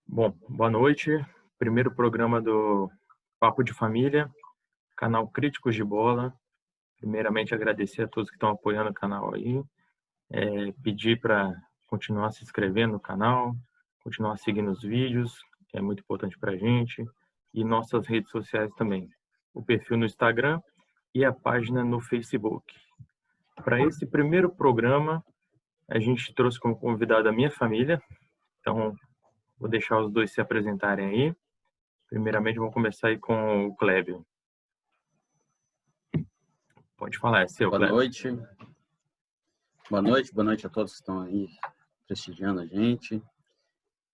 Bom, boa noite. Primeiro programa do Papo de Família, canal Críticos de Bola. Primeiramente, agradecer a todos que estão apoiando o canal aí. Pedir para continuar se inscrevendo no canal, continuar seguindo os vídeos, que é muito importante para a gente. E nossas redes sociais também. O perfil no Instagram e a página no Facebook. Para esse primeiro programa, a gente trouxe como convidado a minha família. Então, vou deixar os dois se apresentarem aí. Primeiramente, vamos começar aí com o Kleber. Pode falar, é seu, Boa Kleber. noite. Boa noite a todos que estão aí prestigiando a gente.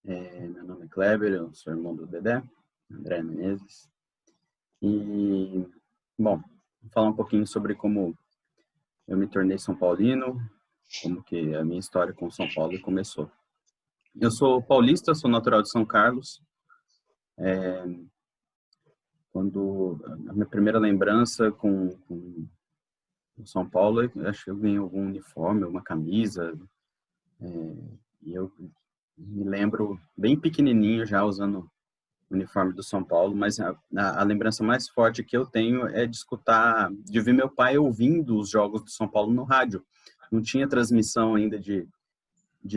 Meu nome é Kleber, eu sou irmão do Dedé, André Menezes. E, bom, vou falar um pouquinho sobre como eu me tornei São Paulino, como que a minha história com São Paulo começou. Eu sou paulista, sou natural de São Carlos. Quando a minha primeira lembrança com São Paulo, acho que eu ganhei algum uniforme, uma camisa, e eu me lembro bem pequenininho já usando o uniforme do São Paulo, mas a lembrança mais forte que eu tenho é de escutar, de ver meu pai ouvindo os jogos do São Paulo no rádio. Não tinha transmissão ainda de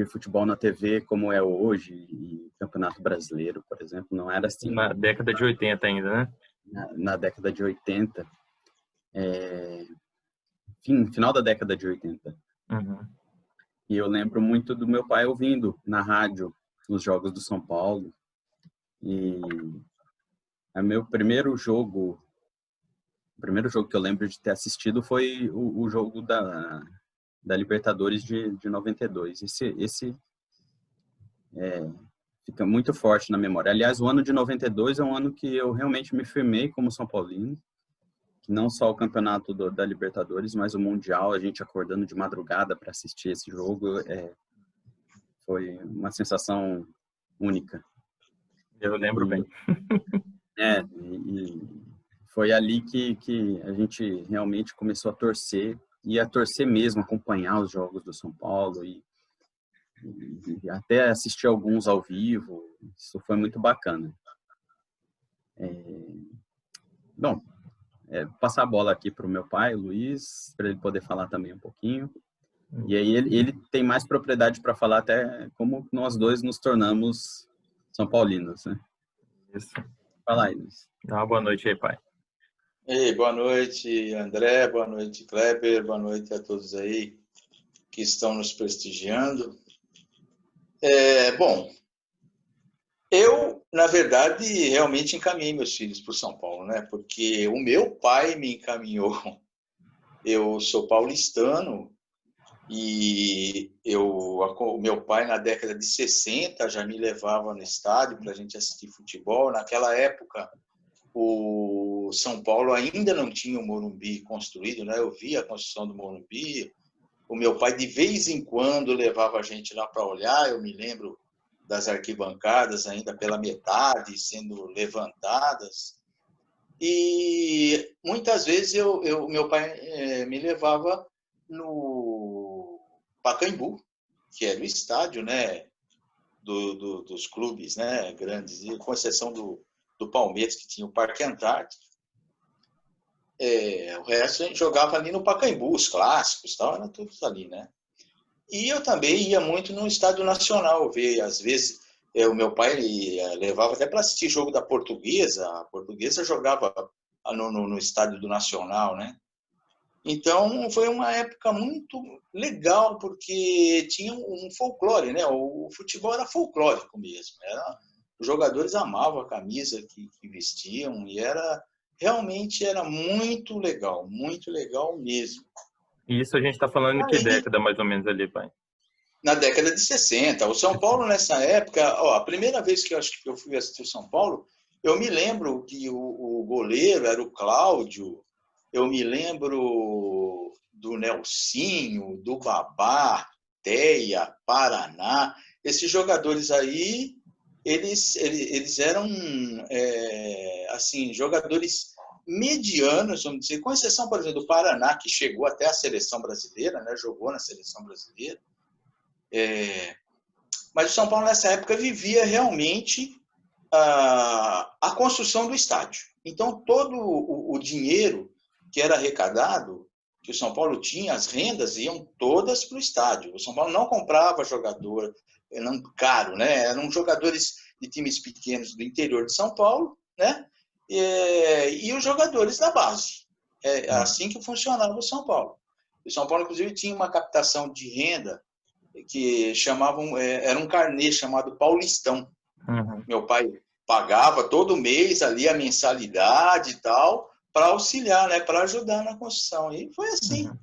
futebol na TV como é hoje, e Campeonato Brasileiro, por exemplo, não era assim. Na década de 80 ainda, né? Na década de 80, final da década de 80. Uhum. E eu lembro muito do meu pai ouvindo na rádio os jogos do São Paulo. E o primeiro jogo que eu lembro de ter assistido foi o jogo da Libertadores de 92. Esse fica muito forte na memória. Aliás, o ano de 92 é um ano que eu realmente me firmei como São Paulino, que não só o campeonato da Libertadores, mas o Mundial, a gente acordando de madrugada para assistir esse jogo, foi uma sensação única. Eu lembro bem. E foi ali que a gente realmente começou a torcer, e a torcer mesmo, acompanhar os jogos do São Paulo e até assistir alguns ao vivo. Isso foi muito bacana. Bom, passar a bola aqui para o meu pai, Luiz, para ele poder falar também um pouquinho. E aí ele tem mais propriedade para falar até como nós dois nos tornamos São Paulinos, né? Isso. Fala aí, Luiz. Dá uma boa noite aí, pai. Ei, boa noite, André, boa noite, Kleber, boa noite a todos aí que estão nos prestigiando. Bom, eu, na verdade, realmente encaminhei meus filhos para o São Paulo, né? Porque o meu pai me encaminhou. Eu sou paulistano e o meu pai, na década de 60, já me levava no estádio para a gente assistir futebol. Naquela época, o São Paulo ainda não tinha o Morumbi construído, né? Eu vi a construção do Morumbi. O meu pai, de vez em quando, levava a gente lá para olhar. Eu me lembro das arquibancadas ainda pela metade, sendo levantadas. E muitas vezes meu pai me levava no Pacaembu, que era o estádio, né, dos clubes, né, grandes, com exceção do Palmeiras, que tinha o Parque Antártico. O resto a gente jogava ali no Pacaembu, os clássicos, tal, era tudo ali, né? E eu também ia muito no Estádio Nacional ver, às vezes, o meu pai levava até para assistir jogo da Portuguesa. A Portuguesa jogava no Estádio do Nacional, né? Então, foi uma época muito legal, porque tinha um folclore, né? O futebol era folclórico mesmo. Os jogadores amavam a camisa que vestiam e realmente era muito legal mesmo. E isso a gente está falando em que década, mais ou menos, ali, pai? Na década de 60. O São Paulo, nessa época, a primeira vez que eu fui assistir o São Paulo, eu me lembro que o goleiro era o Cláudio, eu me lembro do Nelsinho, do Babá, Teia, Paraná. Esses jogadores aí, eles eram assim, jogadores medianos, vamos dizer, com exceção, por exemplo, do Paraná, que chegou até a seleção brasileira, né? Jogou na seleção brasileira. Mas o São Paulo, nessa época, vivia realmente a construção do estádio. Então, todo o dinheiro que era arrecadado, que o São Paulo tinha, as rendas iam todas para o estádio. O São Paulo não comprava jogador caro, né? Eram jogadores de times pequenos do interior de São Paulo, né? E os jogadores da base. É assim que funcionava o São Paulo. O São Paulo, inclusive, tinha uma captação de renda que chamavam, era um carnê chamado Paulistão. Uhum. Meu pai pagava todo mês ali a mensalidade e tal, para auxiliar, né, para ajudar na construção. E foi assim. Uhum.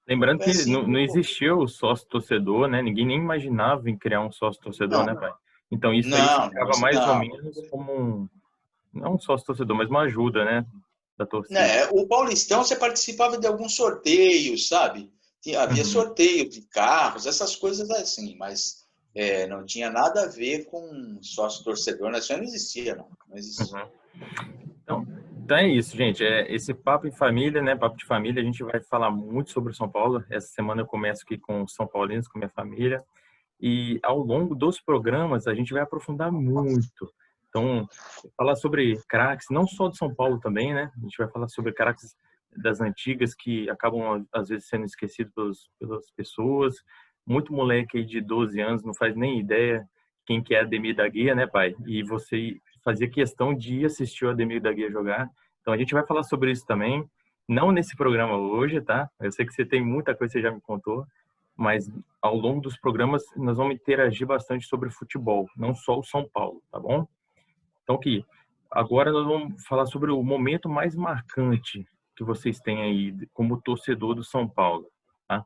Lembrando Foi que assim não existia o sócio-torcedor, né? Ninguém nem imaginava em criar um sócio-torcedor, né, pai? Então, isso aí não, ficava mais ou não. menos como não um sócio-torcedor, mas uma ajuda, né, da torcida. Né, o Paulistão, você participava de alguns sorteios, sabe? Havia Uhum. sorteio de carros, essas coisas assim, mas não tinha nada a ver com sócio-torcedor, né? Isso aí não existia, não. Não existia. Uhum. Então é isso, gente. Esse papo em família, né? Papo de família, a gente vai falar muito sobre o São Paulo. Essa semana eu começo aqui com os São Paulinos, com minha família. E ao longo dos programas, a gente vai aprofundar muito. Então, falar sobre craques, não só do São Paulo também, né? A gente vai falar sobre craques das antigas que acabam, às vezes, sendo esquecidos pelas pessoas. Muito moleque aí de 12 anos não faz nem ideia quem que é Ademir da Guia, né, pai? E você fazia questão de ir assistir o Ademir da Guia jogar. Então, a gente vai falar sobre isso também. Não nesse programa hoje, tá? Eu sei que você tem muita coisa que você já me contou, mas ao longo dos programas nós vamos interagir bastante sobre futebol, não só o São Paulo, tá bom? Então, aqui, agora nós vamos falar sobre o momento mais marcante que vocês têm aí como torcedor do São Paulo, tá?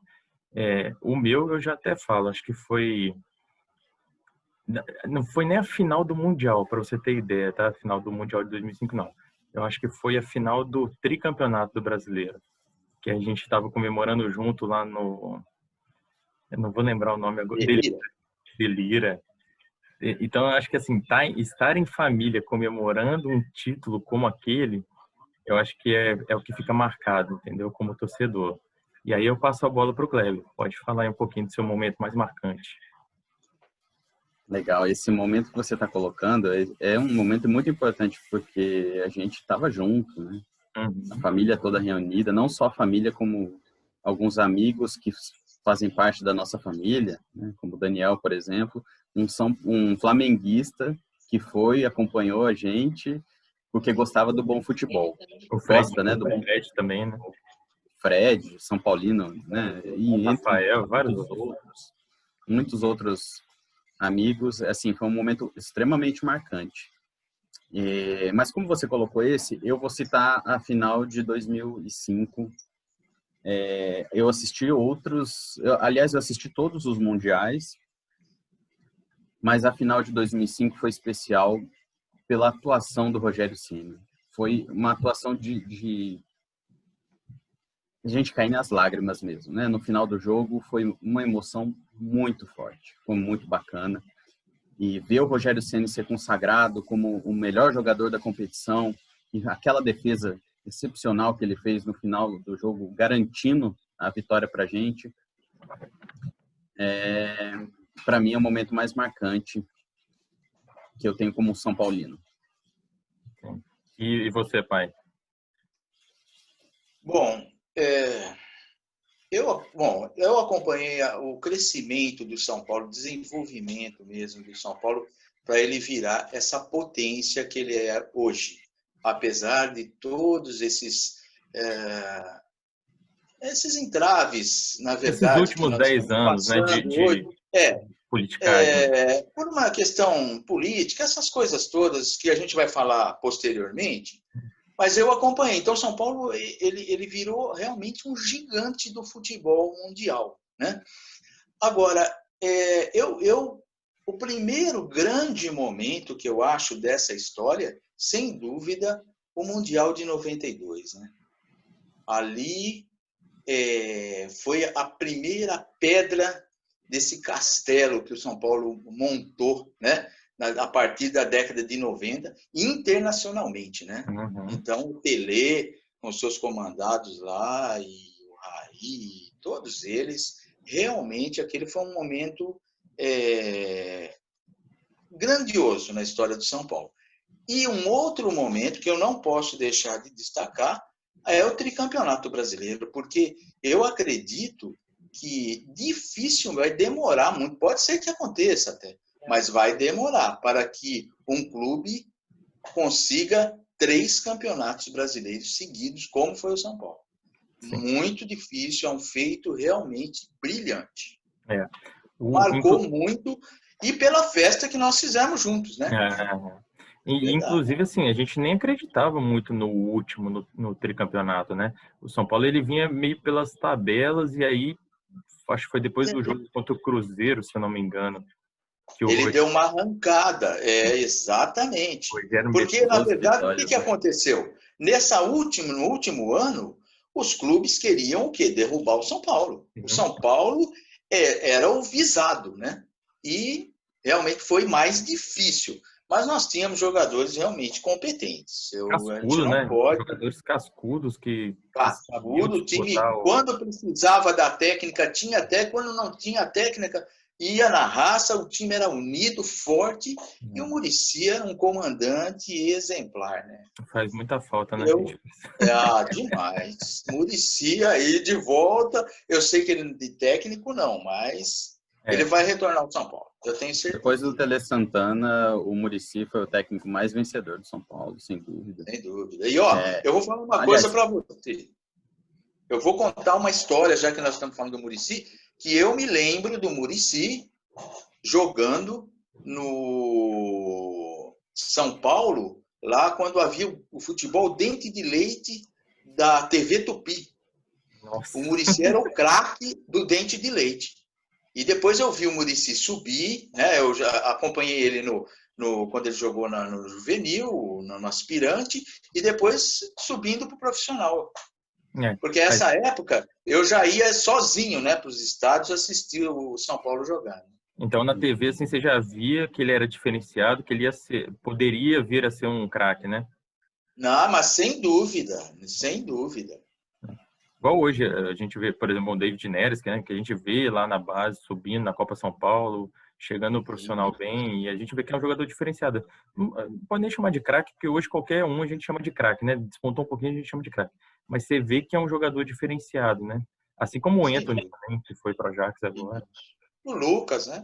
O meu eu já até falo, acho que foi não foi nem a final do Mundial, para você ter ideia, tá? A final do Mundial de 2005 não. Eu acho que foi a final do tricampeonato do Brasileiro, que a gente estava comemorando junto lá no, eu não vou lembrar o nome agora, Delira. Então, eu acho que assim, estar em família comemorando um título como aquele, eu acho que é o que fica marcado, entendeu? Como torcedor. E aí eu passo a bola para o Kleber. Pode falar aí um pouquinho do seu momento mais marcante. Legal, esse momento que você está colocando é um momento muito importante porque a gente estava junto, né? A família toda reunida, não só a família, como alguns amigos que fazem parte da nossa família, né? Como o Daniel, por exemplo, um flamenguista que acompanhou a gente porque gostava do bom futebol. O Fred, Gosta, né? Do bom Fred também, né? Fred, São Paulino, né? E Rafael, vários muitos outros amigos, assim, foi um momento extremamente marcante. Mas como você colocou eu vou citar a final de 2005. Eu assisti aliás, eu assisti todos os mundiais, mas a final de 2005 foi especial pela atuação do Rogério Ceni. Foi uma atuação de a gente cair nas lágrimas mesmo, né? No final do jogo foi uma emoção muito forte, foi muito bacana. E ver o Rogério Ceni ser consagrado como o melhor jogador da competição e aquela defesa excepcional que ele fez no final do jogo, garantindo a vitória para a gente, para mim é o momento mais marcante que eu tenho como São Paulino. E você, pai? Bom, eu acompanhei o crescimento do São Paulo, o desenvolvimento mesmo do São Paulo, para ele virar essa potência que ele é hoje. Apesar de todos esses entraves, na verdade, esses últimos que nós 10 anos, né, hoje, politicagem. por uma questão política, essas coisas todas que a gente vai falar posteriormente, mas eu acompanhei. Então, São Paulo ele virou realmente um gigante do futebol mundial, né? Agora, o primeiro grande momento que eu acho dessa história, sem dúvida, o Mundial de 92, né? Ali foi a primeira pedra desse castelo que o São Paulo montou, né? A partir da década de 90, internacionalmente, né? Uhum. Então, o Pelé, com seus comandados lá, e o Raí, todos eles, realmente aquele foi um momento grandioso na história do São Paulo. E um outro momento que eu não posso deixar de destacar é o tricampeonato brasileiro, porque eu acredito que difícil, vai demorar muito, pode ser que aconteça até, mas vai demorar para que um clube consiga 3 campeonatos brasileiros seguidos, como foi o São Paulo. Sim. Muito difícil, é um feito realmente brilhante. Marcou muito, e pela festa que nós fizemos juntos, né? Inclusive, assim, a gente nem acreditava muito no último, no tricampeonato, né? O São Paulo, ele vinha meio pelas tabelas, e aí, acho que foi depois do jogo contra o Cruzeiro, se eu não me engano. Que ele deu uma arrancada, exatamente. Porque, na verdade, o que aconteceu? No último ano, os clubes queriam o quê? Derrubar o São Paulo. O São Paulo era o visado, né? E realmente foi mais difícil. Mas nós tínhamos jogadores realmente competentes. Cascudo, né? Jogadores cascudos que cascudo, o time, quando precisava da técnica, tinha até, quando não tinha técnica, ia na raça, o time era unido, forte, e o Muricy era um comandante exemplar, né? Faz muita falta, né? Demais. Muricy aí de volta, eu sei que ele de técnico não, mas ele vai retornar ao São Paulo, eu tenho certeza. Depois do Tele Santana, o Muricy foi o técnico mais vencedor do São Paulo, sem dúvida. Sem dúvida. E eu vou falar uma coisa para você. Eu vou contar uma história, já que nós estamos falando do Muricy, que eu me lembro do Muricy jogando no São Paulo, lá quando havia o futebol Dente de Leite da TV Tupi. Nossa. O Muricy era o craque do Dente de Leite. E depois eu vi o Muricy subir, né? Eu já acompanhei ele quando ele jogou no juvenil, no aspirante, e depois subindo para o profissional. Porque nessa época eu já ia sozinho, né, para os estádios assistir o São Paulo jogar. Então na TV assim, você já via que ele era diferenciado, que ele poderia vir a ser um craque, né? Não, mas sem dúvida, sem dúvida. Igual hoje a gente vê, por exemplo, o David Neres, que a gente vê lá na base subindo na Copa São Paulo, chegando no profissional bem, e a gente vê que é um jogador diferenciado. Não pode nem chamar de craque, porque hoje qualquer um a gente chama de craque, né? Despontou um pouquinho, a gente chama de craque. Mas você vê que é um jogador diferenciado, né? Assim como o Anthony, também, que foi para o Ajax agora. O Lucas, né?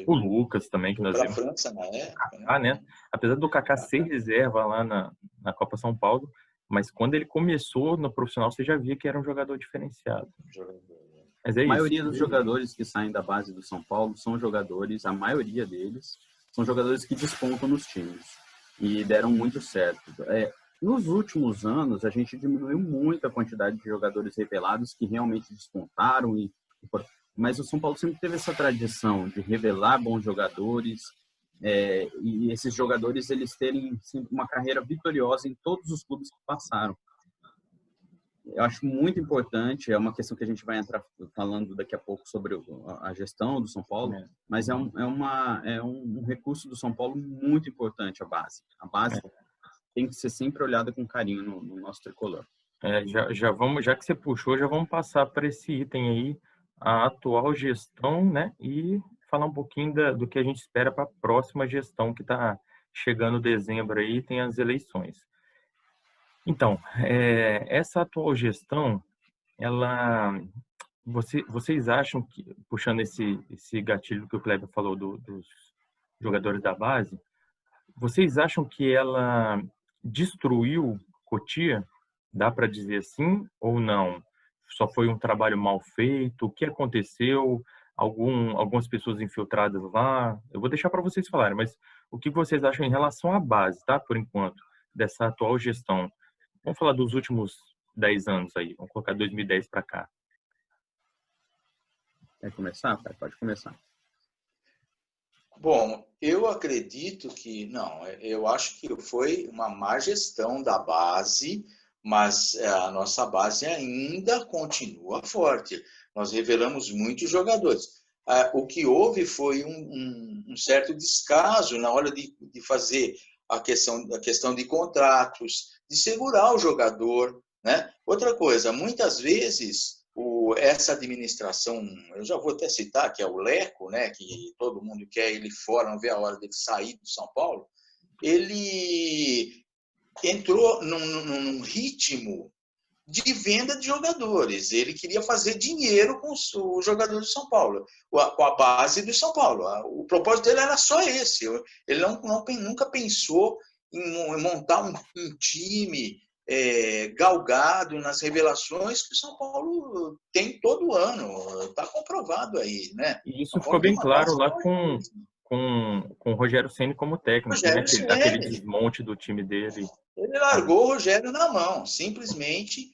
O Lucas também, que nós vimos. Para a França na época. Né? Apesar do Kaká ser reserva lá na Copa São Paulo, mas quando ele começou no profissional, você já via que era um jogador diferenciado. Mas a maioria dos jogadores que saem da base do São Paulo são jogadores, a maioria deles, são jogadores que despontam nos times. E deram muito certo. Nos últimos anos, a gente diminuiu muito a quantidade de jogadores revelados que realmente despontaram. Mas o São Paulo sempre teve essa tradição de revelar bons jogadores, e esses jogadores eles terem uma carreira vitoriosa em todos os clubes que passaram. Eu acho muito importante, é uma questão que a gente vai entrar falando daqui a pouco sobre a gestão do São Paulo, mas é um recurso do São Paulo muito importante, a base. A base tem que ser sempre olhada com carinho no nosso tricolor. Já que você puxou, já vamos passar para esse item aí, a atual gestão, né? E falar um pouquinho do que a gente espera para a próxima gestão que está chegando dezembro aí, tem as eleições. Então, essa atual gestão, vocês acham que, puxando esse gatilho que o Kleber falou dos jogadores da base, vocês acham que ela destruiu Cotia? Dá para dizer assim ou não? Só foi um trabalho mal feito? O que aconteceu? Algumas pessoas infiltradas lá? Eu vou deixar para vocês falarem, mas o que vocês acham em relação à base, tá? Por enquanto, dessa atual gestão. Vamos falar dos últimos 10 anos aí. Vamos colocar 2010 para cá. Quer começar, pai? Pode começar. Bom, eu acredito que... Não, eu acho que foi uma má gestão da base, mas a nossa base ainda continua forte. Nós revelamos muitos jogadores. O que houve foi um certo descaso na hora de fazer a questão de contratos, de segurar o jogador, né? Outra coisa, muitas vezes essa administração, eu já vou até citar, que é o Leco, né, que todo mundo quer ele fora, não vê a hora dele sair do São Paulo, ele entrou num ritmo de venda de jogadores. Ele queria fazer dinheiro com os jogadores de São Paulo, com a base do São Paulo. O propósito dele era só esse. Ele nunca pensou em montar um time galgado nas revelações que o São Paulo tem todo ano. Está comprovado aí, né? E isso ficou bem claro lá com o Rogério Ceni como técnico, né? Aquele desmonte do time dele. Ele largou o Rogério na mão, simplesmente.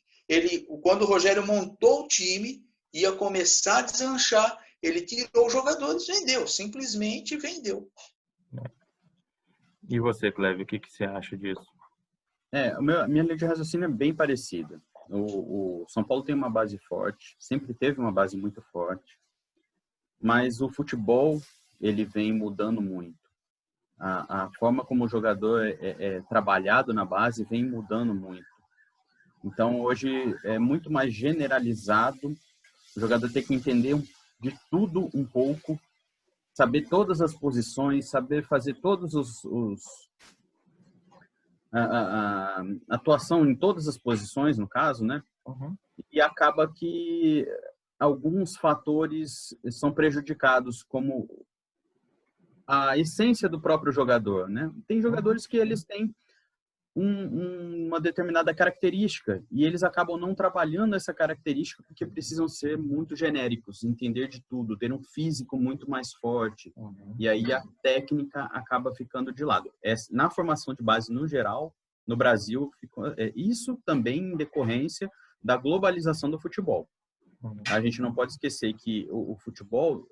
Quando o Rogério montou o time, ia começar a deslanchar, ele tirou os jogadores, vendeu, simplesmente vendeu. E você, Clévio, o que você acha disso? A minha linha de raciocínio é bem parecida. O São Paulo tem uma base forte, sempre teve uma base muito forte, mas o futebol, ele vem mudando muito. A forma como o jogador é trabalhado na base vem mudando muito. Então, hoje é muito mais generalizado. O jogador tem que entender de tudo um pouco, saber todas as posições, saber fazer todos a atuação em todas as posições, no caso, né? Uhum. E acaba que alguns fatores são prejudicados, como a essência do próprio jogador, né? Tem jogadores que eles têm uma determinada característica e eles acabam não trabalhando essa característica porque precisam ser muito genéricos, entender de tudo, ter um físico muito mais forte. E aí a técnica acaba ficando de lado. Na formação de base, no geral, no Brasil, isso também em decorrência da globalização do futebol. A gente não pode esquecer que o futebol,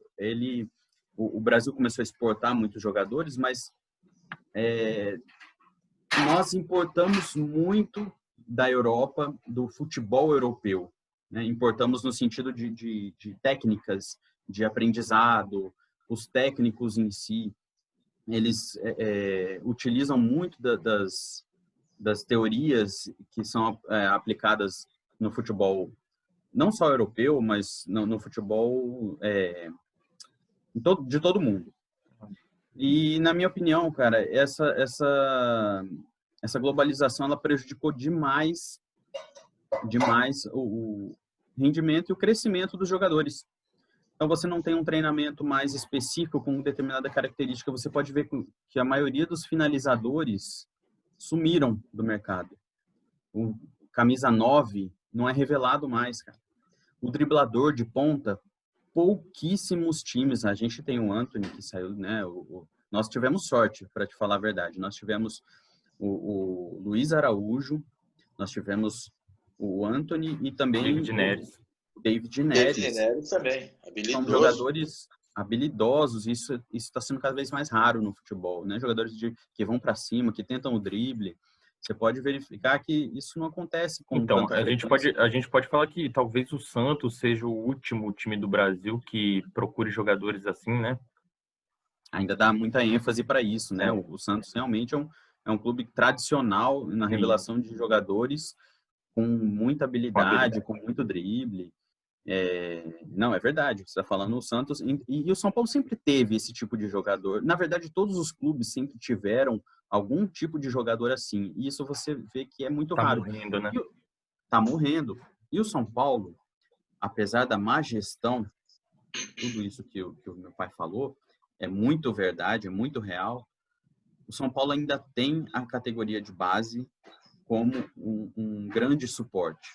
o Brasil começou a exportar muitos jogadores, mas nós importamos muito da Europa, do futebol europeu, né? Importamos no sentido de técnicas de aprendizado, os técnicos em si, eles utilizam muito das teorias que são aplicadas no futebol, não só europeu, mas no futebol de todo mundo. E, na minha opinião, cara, essa globalização, ela prejudicou demais o rendimento e o crescimento dos jogadores. Então, você não tem um treinamento mais específico com determinada característica. Você pode ver que a maioria dos finalizadores sumiram do mercado. O camisa 9 não é revelado mais, cara. O driblador de ponta, pouquíssimos times. A gente tem o Antony, que saiu, né? Nós tivemos sorte, para te falar a verdade. Nós tivemos o Luiz Araújo, nós tivemos o Antony e também David Neres. David Neres também, habilidoso. São jogadores habilidosos, isso está sendo cada vez mais raro no futebol, né? Jogadores que vão para cima, que tentam o drible. Você pode verificar que isso não acontece com Então, a gente pode falar que talvez o Santos seja o último time do Brasil que procure jogadores assim, né? Ainda dá muita ênfase para isso, né? O Santos realmente é um clube tradicional na revelação de jogadores com muita habilidade, com muito drible. Não, é verdade, você está falando o Santos. E o São Paulo sempre teve esse tipo de jogador. Na verdade, todos os clubes sempre tiveram algum tipo de jogador assim. E isso você vê que é muito raro. Tá morrendo, né? Tá morrendo. E o São Paulo, apesar da má gestão, tudo isso que o meu pai falou, é muito verdade, é muito real. O São Paulo ainda tem a categoria de base como um grande suporte.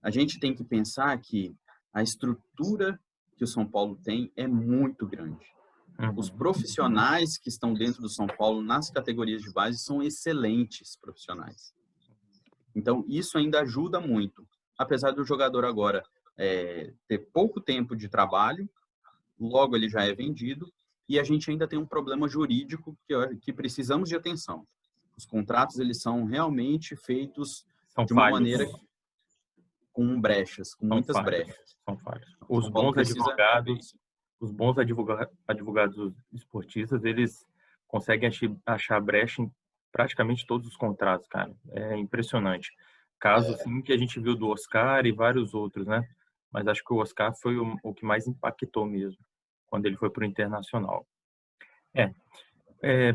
A gente tem que pensar que a estrutura que o São Paulo tem é muito grande. Os profissionais que estão dentro do São Paulo nas categorias de base são excelentes profissionais. Então, isso ainda ajuda muito. Apesar do jogador agora ter pouco tempo de trabalho, logo ele já é vendido, e a gente ainda tem um problema jurídico que precisamos de atenção. Os contratos, eles são realmente feitos de uma maneira com brechas, com muitas brechas. São falhos. Os bons advogados esportistas, eles conseguem achar brecha em praticamente todos os contratos, cara. É impressionante. Caso assim que a gente viu do Oscar e vários outros, né? mas acho que o Oscar foi o que mais impactou mesmo, quando ele foi para o Internacional.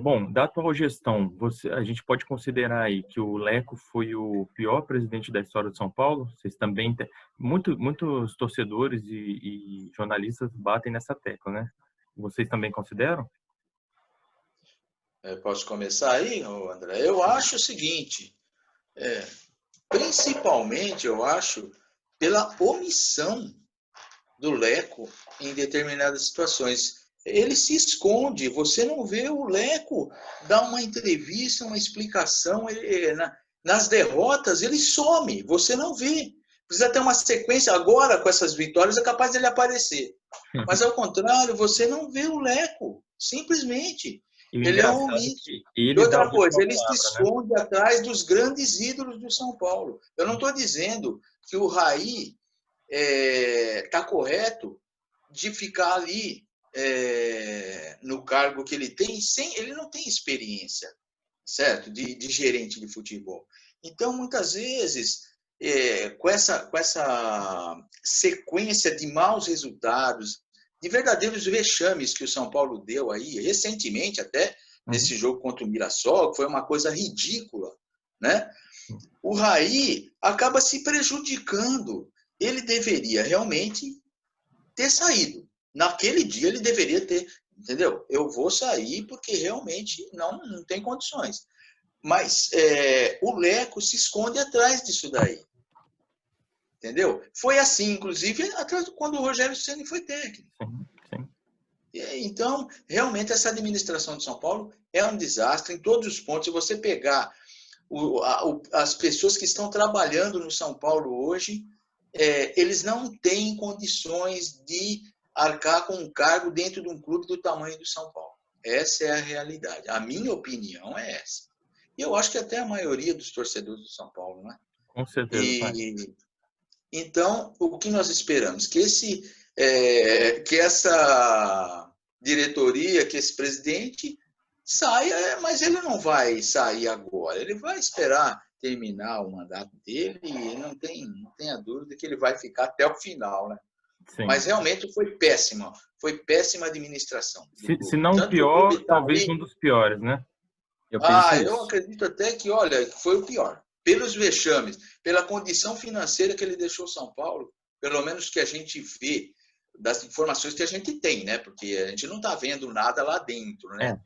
Bom, da atual gestão, a gente pode considerar aí que o Leco foi o pior presidente da história de São Paulo? Vocês também, muitos torcedores e jornalistas batem nessa tecla, né? Vocês também consideram? Posso começar aí, André? Eu acho o seguinte, principalmente eu acho pela omissão do Leco em determinadas situações. Ele se esconde, você não vê o Leco dar uma entrevista, uma explicação. Nas derrotas, ele some, você não vê. Precisa ter uma sequência. Agora, com essas vitórias, é capaz dele aparecer. Mas, ao contrário, você não vê o Leco, simplesmente. Ele é um omisso. E outra coisa, ele se esconde atrás dos grandes ídolos do São Paulo. Eu não estou dizendo que o Raí está correto de ficar ali no cargo que ele tem, ele não tem experiência, certo? De gerente de futebol. Então, muitas vezes, com essa sequência de maus resultados, de verdadeiros vexames que o São Paulo deu aí, recentemente até, nesse jogo contra o Mirassol, que foi uma coisa ridícula, né? O Raí acaba se prejudicando. Ele deveria realmente ter saído. Naquele dia ele deveria ter, entendeu? Eu vou sair porque realmente não tem condições. Mas o Leco se esconde atrás disso daí. Entendeu? Foi assim, inclusive, quando o Rogério Ceni foi técnico. Sim. Então, realmente, essa administração de São Paulo é um desastre em todos os pontos. Se você pegar as pessoas que estão trabalhando no São Paulo hoje, eles não têm condições de arcar com um cargo dentro de um clube do tamanho do São Paulo. Essa é a realidade. A minha opinião é essa. E eu acho que até a maioria dos torcedores do São Paulo, né? Com certeza. Então, o que nós esperamos? Que essa diretoria, que esse presidente saia, mas ele não vai sair agora. Ele vai esperar terminar o mandato dele e não tenha dúvida que ele vai ficar até o final, né? Sim. Mas realmente foi péssima a administração. Se não o pior, talvez um dos piores, né? Eu acredito até que, olha, foi o pior. Pelos vexames, pela condição financeira que ele deixou São Paulo, pelo menos que a gente vê das informações que a gente tem, né? Porque a gente não está vendo nada lá dentro, né?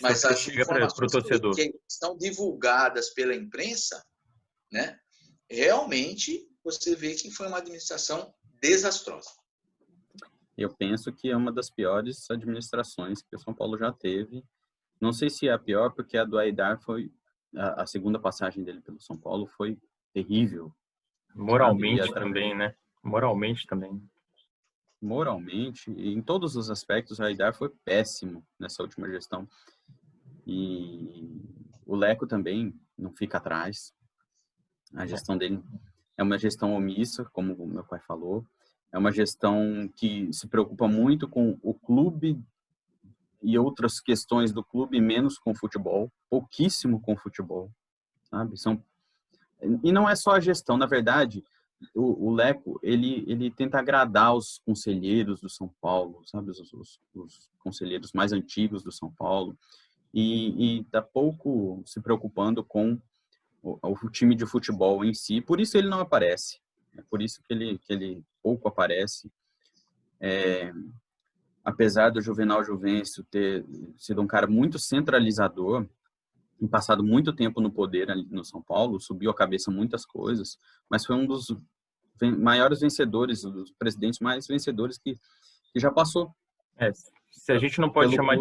Mas as informações que estão divulgadas pela imprensa, né? Realmente você vê que foi uma administração desastrosa. Eu penso que é uma das piores administrações que o São Paulo já teve. Não sei se é a pior, porque a do Aidar foi a segunda passagem dele pelo São Paulo foi terrível. Moralmente também, né? Moralmente também. Moralmente, em todos os aspectos, o Aidar foi péssimo nessa última gestão. E o Leco também não fica atrás. A gestão dele é uma gestão omissa, como o meu pai falou. É uma gestão que se preocupa muito com o clube e outras questões do clube, menos com o futebol, pouquíssimo com o futebol, sabe? E não é só a gestão, na verdade, o Leco, ele tenta agradar os conselheiros do São Paulo, sabe? Os conselheiros mais antigos do São Paulo, e tá pouco se preocupando com o time de futebol em si, por isso ele não aparece, é por isso que ele pouco aparece. Apesar do Juvenal Juvencio ter sido um cara muito centralizador, e passado muito tempo no poder ali no São Paulo, subiu a cabeça muitas coisas, mas foi um dos maiores vencedores, dos presidentes mais vencedores que já passou. Se a gente não pode chamar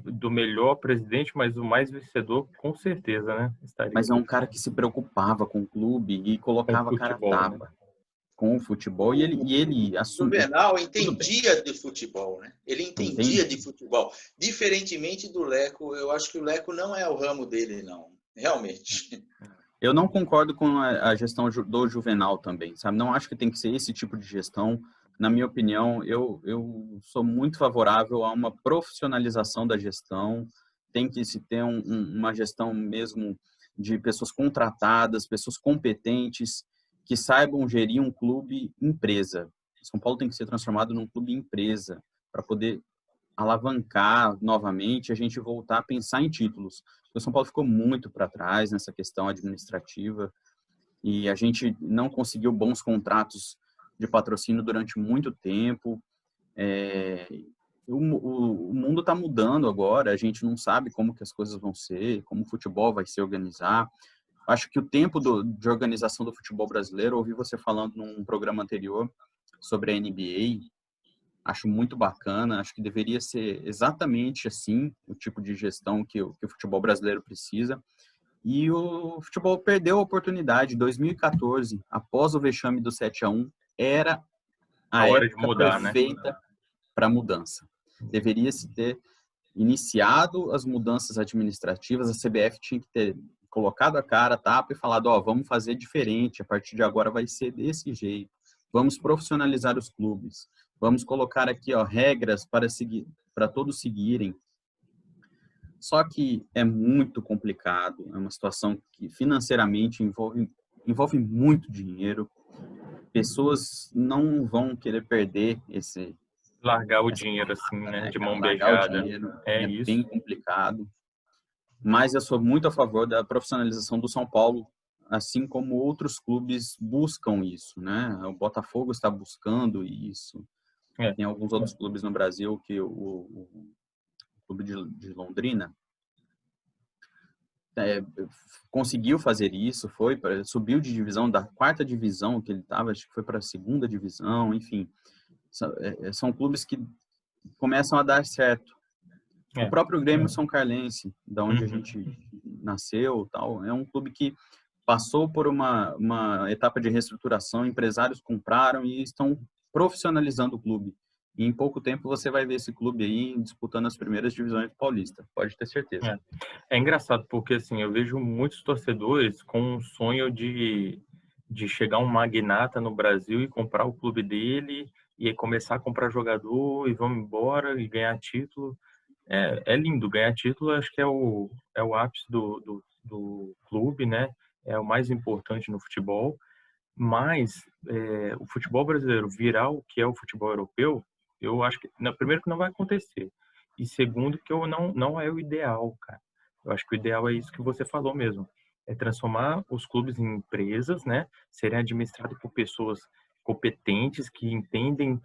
do melhor presidente, mas o mais vencedor, com certeza, né? Mas é um cara que se preocupava com o clube e colocava a cara a tapa. Né? Com o futebol, e ele assumiu. O Juvenal entendia de futebol, né? Ele entendia de futebol. Diferentemente do Leco, eu acho que o Leco não é o ramo dele, não. Realmente. Eu não concordo com a gestão do Juvenal também, sabe? Não acho que tem que ser esse tipo de gestão. Na minha opinião, eu sou muito favorável a uma profissionalização da gestão. Tem que se ter uma gestão mesmo de pessoas contratadas, pessoas competentes, que saibam gerir um clube empresa. São Paulo tem que ser transformado num clube empresa para poder alavancar novamente, a gente voltar a pensar em títulos. O São Paulo ficou muito para trás nessa questão administrativa e a gente não conseguiu bons contratos de patrocínio durante muito tempo. O mundo está mudando agora, a gente não sabe como que as coisas vão ser, como o futebol vai se organizar. Acho que o tempo de organização do futebol brasileiro, ouvi você falando num programa anterior sobre a NBA, acho muito bacana, acho que deveria ser exatamente assim o tipo de gestão que o futebol brasileiro precisa. E o futebol perdeu a oportunidade. Em 2014, após o vexame do 7-1, era A a hora de época mudar, né? perfeita para mudança. Deveria se ter iniciado as mudanças administrativas, a CBF tinha que ter colocado a cara, a tapa e falado, vamos fazer diferente, a partir de agora vai ser desse jeito. Vamos profissionalizar os clubes. Vamos colocar aqui, regras para todos seguirem. Só que é muito complicado, é uma situação que financeiramente envolve muito dinheiro. Pessoas não vão querer perder Largar o dinheiro assim, né? De mão largar o beijada. dinheiro. É É isso. bem complicado. Mas eu sou muito a favor da profissionalização do São Paulo, assim como outros clubes buscam isso, né? O Botafogo está buscando isso. Tem alguns outros clubes no Brasil que o clube de Londrina conseguiu fazer isso, subiu de divisão, da 4ª divisão que ele estava, acho que foi para a 2ª divisão, enfim. São clubes que começam a dar certo. O próprio Grêmio São Carlense, da onde a gente nasceu, tal, é um clube que passou por uma etapa de reestruturação, empresários compraram e estão profissionalizando o clube. E em pouco tempo você vai ver esse clube aí disputando as primeiras divisões do Paulista, pode ter certeza. É engraçado porque assim, eu vejo muitos torcedores com um sonho de chegar um magnata no Brasil e comprar o clube dele e começar a comprar jogador e vamos embora e ganhar título. É lindo, ganhar título acho que é o ápice do clube, né? É o mais importante no futebol, mas o futebol brasileiro virar o que é o futebol europeu, eu acho que, primeiro, que não vai acontecer, e segundo, que não é o ideal, cara. Eu acho que o ideal é isso que você falou mesmo, é transformar os clubes em empresas, né? Serem administrados por pessoas competentes, que entendem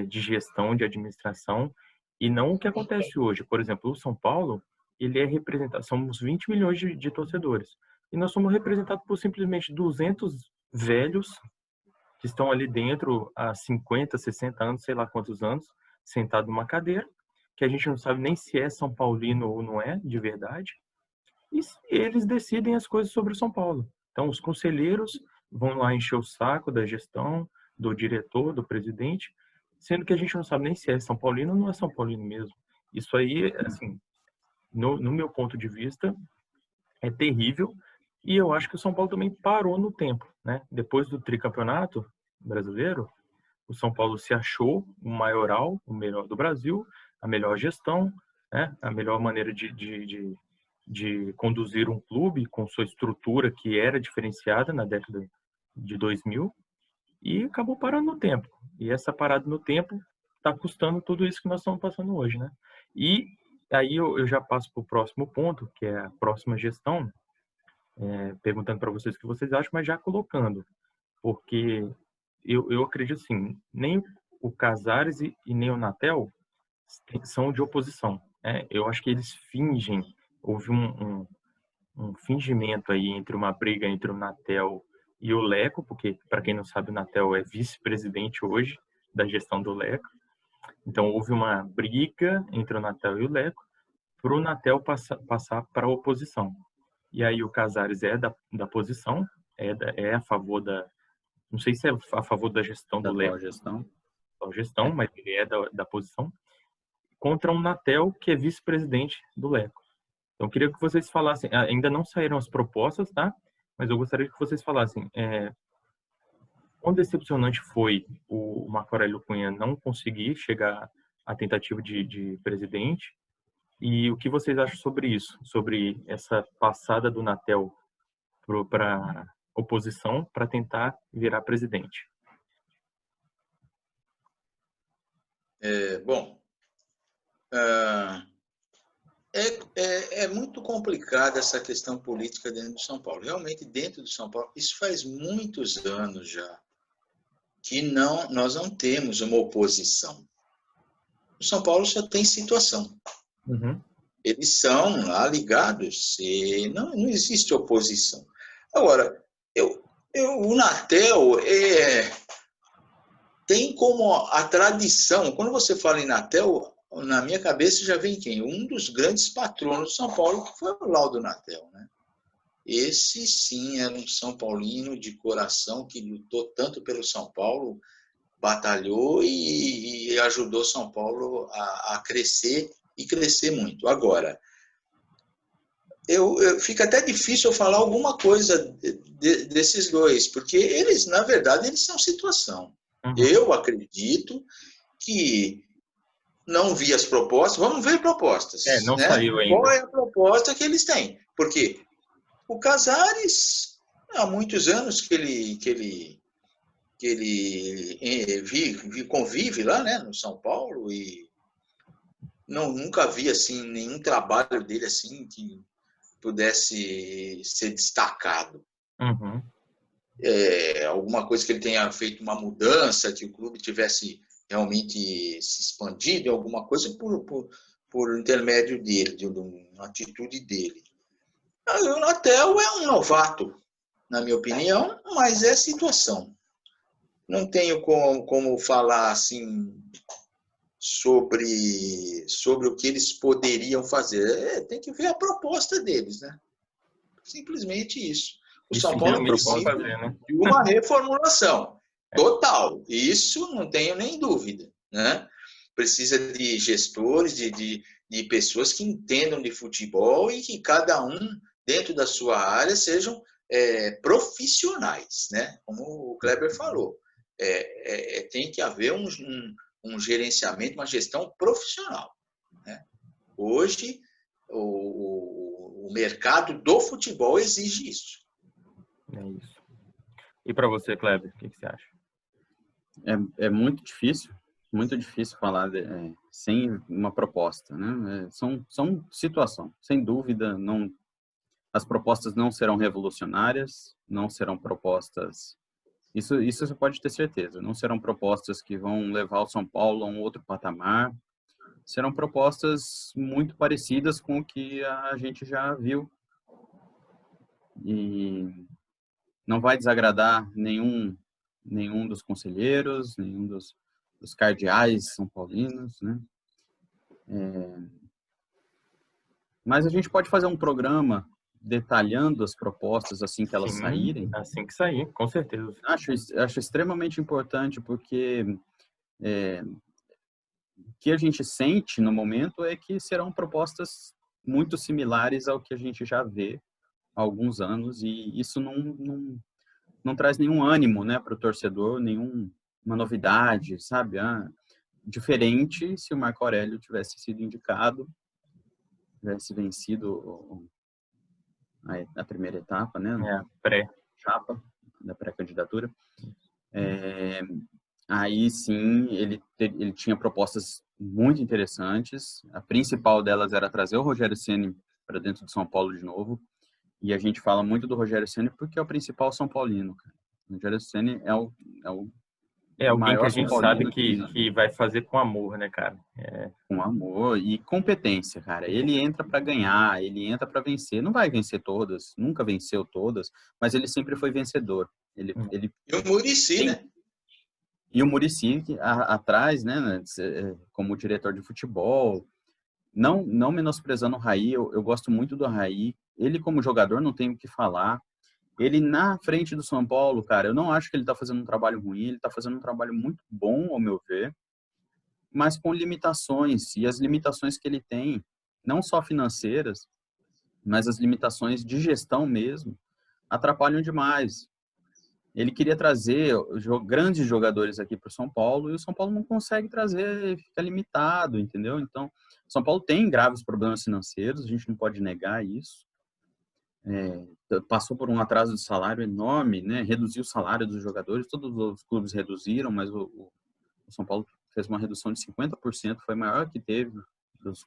de gestão, de administração, e não o que acontece hoje. Por exemplo, o São Paulo, ele é representado, somos 20 milhões de torcedores, e nós somos representados por simplesmente 200 velhos que estão ali dentro há 50, 60 anos, sei lá quantos anos, sentado numa cadeira, que a gente não sabe nem se é São Paulino ou não é, de verdade, e eles decidem as coisas sobre o São Paulo. Então, os conselheiros vão lá encher o saco da gestão, do diretor, do presidente, sendo que a gente não sabe nem se é São Paulino ou não é São Paulino mesmo. Isso aí, assim, no meu ponto de vista, é terrível. E eu acho que o São Paulo também parou no tempo, né? Depois do tricampeonato brasileiro, o São Paulo se achou o maioral, o melhor do Brasil, a melhor gestão, né? A melhor maneira de conduzir um clube com sua estrutura que era diferenciada na década de 2000, e acabou parando no tempo. E essa parada no tempo está custando tudo isso que nós estamos passando hoje, né? E aí eu já passo para o próximo ponto, que é a próxima gestão, perguntando para vocês o que vocês acham, mas já colocando, porque eu acredito assim, nem o Casares e nem o Natel são de oposição. Eu acho que eles fingem, houve um fingimento aí entre uma briga entre o Natel e o Leco, porque, para quem não sabe, o Natel é vice-presidente hoje da gestão do Leco. Então, houve uma briga entre o Natel e o Leco para o Natel passar para a oposição. E aí o Casares é da posição, é a favor da... Não sei se é a favor da gestão do Leco. Da gestão, mas ele é da posição. Contra um Natel, que é vice-presidente do Leco. Então, eu queria que vocês falassem... Ainda não saíram as propostas, tá? Mas eu gostaria que vocês falassem... quão decepcionante foi o Marco Aurélio Cunha não conseguir chegar à tentativa de presidente, e o que vocês acham sobre isso, sobre essa passada do Natel para oposição para tentar virar presidente? Bom, é muito complicada essa questão política dentro de São Paulo. Realmente, dentro de São Paulo, isso faz muitos anos já que nós não temos uma oposição. O São Paulo só tem situação. Uhum. Eles são lá ligados e não existe oposição. Agora, o Natel tem como a tradição, quando você fala em Natel, na minha cabeça já vem quem? Um dos grandes patronos de São Paulo, que foi o Laudo Natel, né? Esse sim era um São Paulino de coração que lutou tanto pelo São Paulo, batalhou e ajudou São Paulo a crescer e crescer muito. Agora, fica até difícil eu falar alguma coisa desses dois, porque eles, na verdade, eles são situação. Uhum. Eu acredito que não vi as propostas, vamos ver propostas. Não né? saiu ainda. Qual é a proposta que eles têm? Porque o Casares, há muitos anos que ele convive lá, né, no São Paulo, e nunca vi assim nenhum trabalho dele assim que pudesse ser destacado. Uhum. Alguma coisa que ele tenha feito uma mudança, que o clube tivesse realmente se expandido, alguma coisa por intermédio dele, de uma atitude dele. O Natel é um novato, na minha opinião, mas é situação. Não tenho como falar assim sobre o que eles poderiam fazer. Tem que ver a proposta deles, né? Simplesmente isso. O São Paulo precisa de uma reformulação total. Isso não tenho nem dúvida, né? Precisa de gestores, de pessoas que entendam de futebol e que cada um, dentro da sua área, sejam profissionais, né? Como o Kleber falou. Tem que haver um gerenciamento, uma gestão profissional, né? Hoje, o mercado do futebol exige isso. É isso. E para você, Kleber, o que você acha? É muito difícil falar sem uma proposta, né? São situação, sem dúvida, as propostas não serão revolucionárias, não serão propostas, isso você pode ter certeza, não serão propostas que vão levar o São Paulo a um outro patamar, serão propostas muito parecidas com o que a gente já viu. E não vai desagradar nenhum dos conselheiros, nenhum dos cardeais são paulinos, né? Mas a gente pode fazer um programa detalhando as propostas assim que elas saírem. Assim que sair, com certeza. Acho extremamente importante, porque o que a gente sente no momento é que serão propostas muito similares ao que a gente já vê há alguns anos, e isso não traz nenhum ânimo, né, para o torcedor, nenhuma novidade, sabe? Diferente se o Marco Aurélio tivesse sido indicado, tivesse vencido a primeira etapa, né? Pré-chapa da pré-candidatura. Aí sim, ele tinha propostas muito interessantes. A principal delas era trazer o Rogério Ceni para dentro de São Paulo de novo. E a gente fala muito do Rogério Ceni porque é o principal São Paulino, cara. O Rogério Ceni é alguém que a gente sabe que vai fazer com amor, né, cara? Com amor e competência, cara. Ele entra para ganhar, ele entra para vencer. Não vai vencer todas, nunca venceu todas, mas ele sempre foi vencedor. E o Muricy, né? E o Muricy atrás, né, como diretor de futebol. Não menosprezando o Raí, eu gosto muito do Raí. Ele, como jogador, não tenho o que falar. Ele, na frente do São Paulo, cara, eu não acho que ele tá fazendo um trabalho ruim, ele tá fazendo um trabalho muito bom, ao meu ver, mas com limitações. E as limitações que ele tem, não só financeiras, mas as limitações de gestão mesmo, atrapalham demais. Ele queria trazer grandes jogadores aqui para o São Paulo e o São Paulo não consegue trazer, fica limitado, entendeu? Então, o São Paulo tem graves problemas financeiros, a gente não pode negar isso. Passou por um atraso de salário enorme, né? Reduziu o salário dos jogadores, todos os clubes reduziram, mas o São Paulo fez uma redução de 50%, foi a maior que teve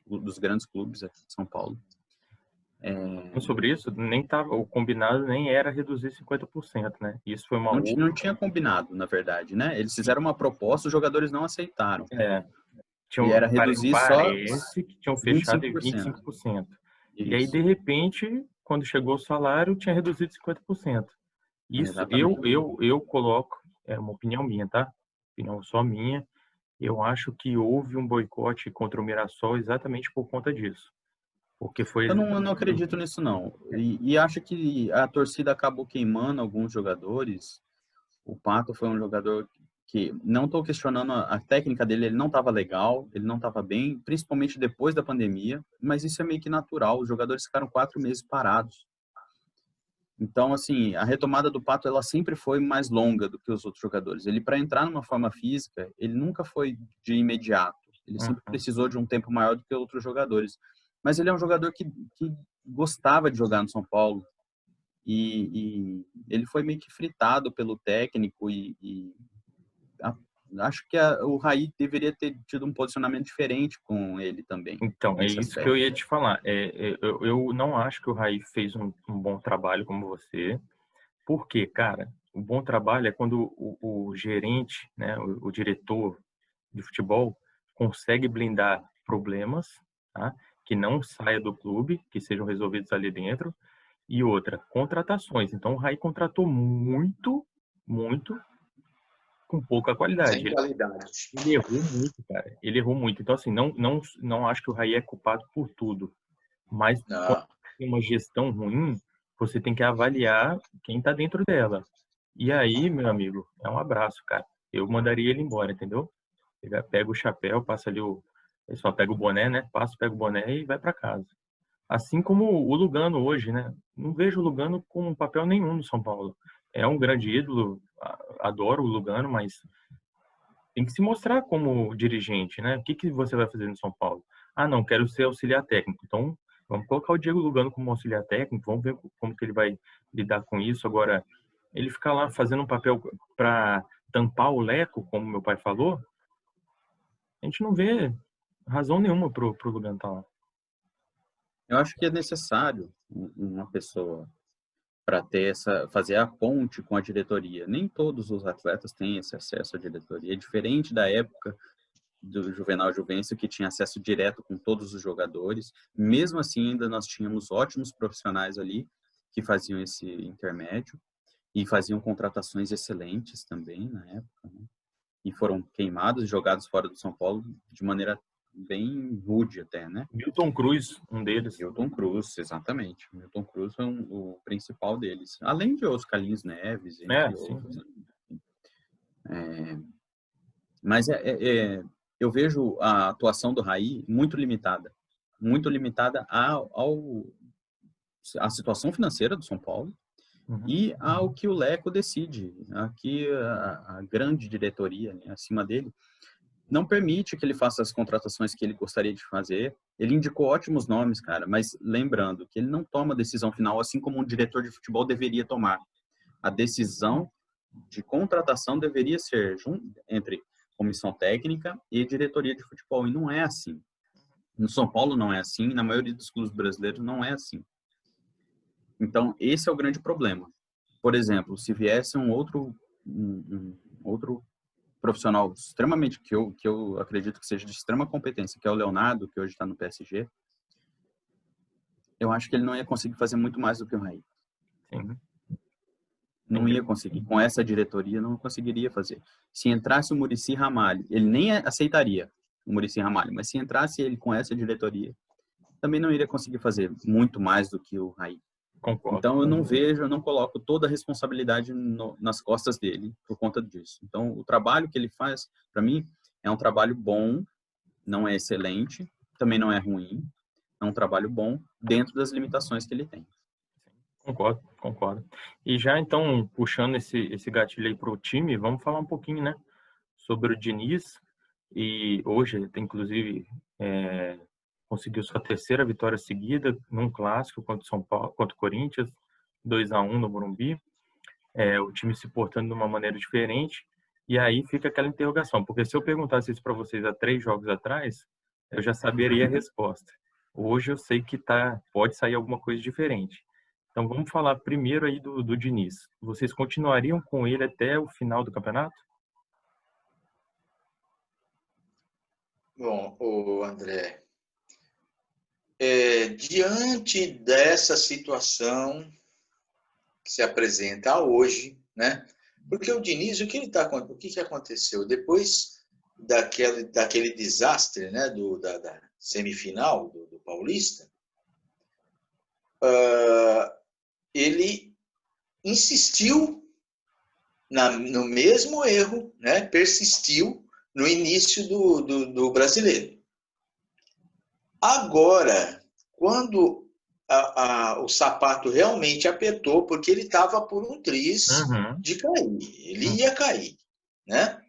dos grandes clubes aqui de São Paulo. Sobre isso, nem tava, o combinado nem era reduzir 50%, né? Isso foi uma não tinha combinado, na verdade, né? Eles fizeram uma proposta, os jogadores não aceitaram. E era reduzir parece que tinham fechado em 25%. 25%. Isso. E aí, de repente, quando chegou o salário, tinha reduzido 50%. Isso eu coloco, é uma opinião minha, tá? Opinião só minha. Eu acho que houve um boicote contra o Mirassol exatamente por conta disso. Porque foi... Eu não acredito nisso, não. E acho que a torcida acabou queimando alguns jogadores. O Pato foi um jogador que, não estou questionando a técnica dele, ele não estava legal, ele não estava bem, principalmente depois da pandemia, mas isso é meio que natural, os jogadores ficaram 4 meses parados. Então, assim, a retomada do Pato, ela sempre foi mais longa do que os outros jogadores. Ele, para entrar numa forma física, ele nunca foi de imediato. Ele sempre precisou de um tempo maior do que outros jogadores. Mas ele é um jogador que gostava de jogar no São Paulo. E ele foi meio que fritado pelo técnico acho que o Raí deveria ter tido um posicionamento diferente com ele também. Então, é isso que eu ia te falar. Eu não acho que o Raí fez um bom trabalho como você. Por quê, cara? O bom trabalho é quando o gerente, né, o diretor de futebol consegue blindar problemas, tá? Que não saia do clube, que sejam resolvidos ali dentro. E outra, contratações. Então, o Raí contratou muito, com pouca qualidade. Sem qualidade. Ele errou muito, cara. Ele errou muito. Então, assim, não acho que o Raí é culpado por tudo. Mas quando tem uma gestão ruim, você tem que avaliar quem tá dentro dela. E aí, meu amigo, é um abraço, cara. Eu mandaria ele embora, entendeu? Pega o chapéu, passa ali ele só pega o boné, né? Pega o boné e vai para casa. Assim como o Lugano hoje, né? Não vejo o Lugano com papel nenhum no São Paulo. É um grande ídolo, adoro o Lugano, mas tem que se mostrar como dirigente, né? O que você vai fazer no São Paulo? Ah, não, quero ser auxiliar técnico. Então, vamos colocar o Diego Lugano como auxiliar técnico, vamos ver como que ele vai lidar com isso. Agora, ele ficar lá fazendo um papel para tampar o Leco, como meu pai falou, a gente não vê razão nenhuma pro Lugano estar lá. Eu acho que é necessário uma pessoa para fazer a ponte com a diretoria. Nem todos os atletas têm esse acesso à diretoria. É diferente da época do Juvenal Juvencio, que tinha acesso direto com todos os jogadores. Mesmo assim, ainda nós tínhamos ótimos profissionais ali que faziam esse intermédio e faziam contratações excelentes também na época, né? E foram queimados e jogados fora do São Paulo de maneira bem rude até, né? Milton Cruz, um deles. Milton Cruz, exatamente. Milton Cruz foi o principal deles. Além de outros, Carlinhos Neves, entre outros. Mas eu vejo a atuação do Raí muito limitada. Muito limitada à situação financeira do São Paulo e ao que o Leco decide. Aqui a grande diretoria, né, acima dele não permite que ele faça as contratações que ele gostaria de fazer. Ele indicou ótimos nomes, cara, mas lembrando que ele não toma a decisão final, assim como um diretor de futebol deveria tomar. A decisão de contratação deveria ser entre comissão técnica e diretoria de futebol, e não é assim. No São Paulo não é assim, na maioria dos clubes brasileiros não é assim. Então, esse é o grande problema. Por exemplo, se viesse um outro profissional extremamente, que eu acredito que seja de extrema competência, que é o Leonardo, que hoje está no PSG, eu acho que ele não ia conseguir fazer muito mais do que o Raí. Sim. Não ia conseguir. Com essa diretoria, não conseguiria fazer. Se entrasse o Muricy Ramalho, ele nem aceitaria o Muricy Ramalho, mas se entrasse ele com essa diretoria, também não iria conseguir fazer muito mais do que o Raí. Concordo. Então, eu não coloco toda a responsabilidade nas costas dele por conta disso. Então, o trabalho que ele faz, para mim, é um trabalho bom, não é excelente, também não é ruim, é um trabalho bom dentro das limitações que ele tem. Concordo. E já, então, puxando esse gatilho aí para o time, vamos falar um pouquinho, né, sobre o Diniz. E hoje, inclusive, conseguiu sua terceira vitória seguida num clássico contra o São Paulo, contra o Corinthians, 2-1 no Morumbi. O time se portando de uma maneira diferente. E aí fica aquela interrogação, porque se eu perguntasse isso para vocês há 3 jogos atrás, eu já saberia a resposta. Hoje eu sei que pode sair alguma coisa diferente. Então vamos falar primeiro aí do Diniz. Vocês continuariam com ele até o final do campeonato? Bom, o André, diante dessa situação que se apresenta hoje, né? Porque o Diniz, o que aconteceu? Depois daquele desastre, né, da semifinal do Paulista, ele insistiu no mesmo erro, né? Persistiu no início do Brasileiro. Agora, quando o sapato realmente apertou, porque ele estava por um triz de cair, ele ia cair, né?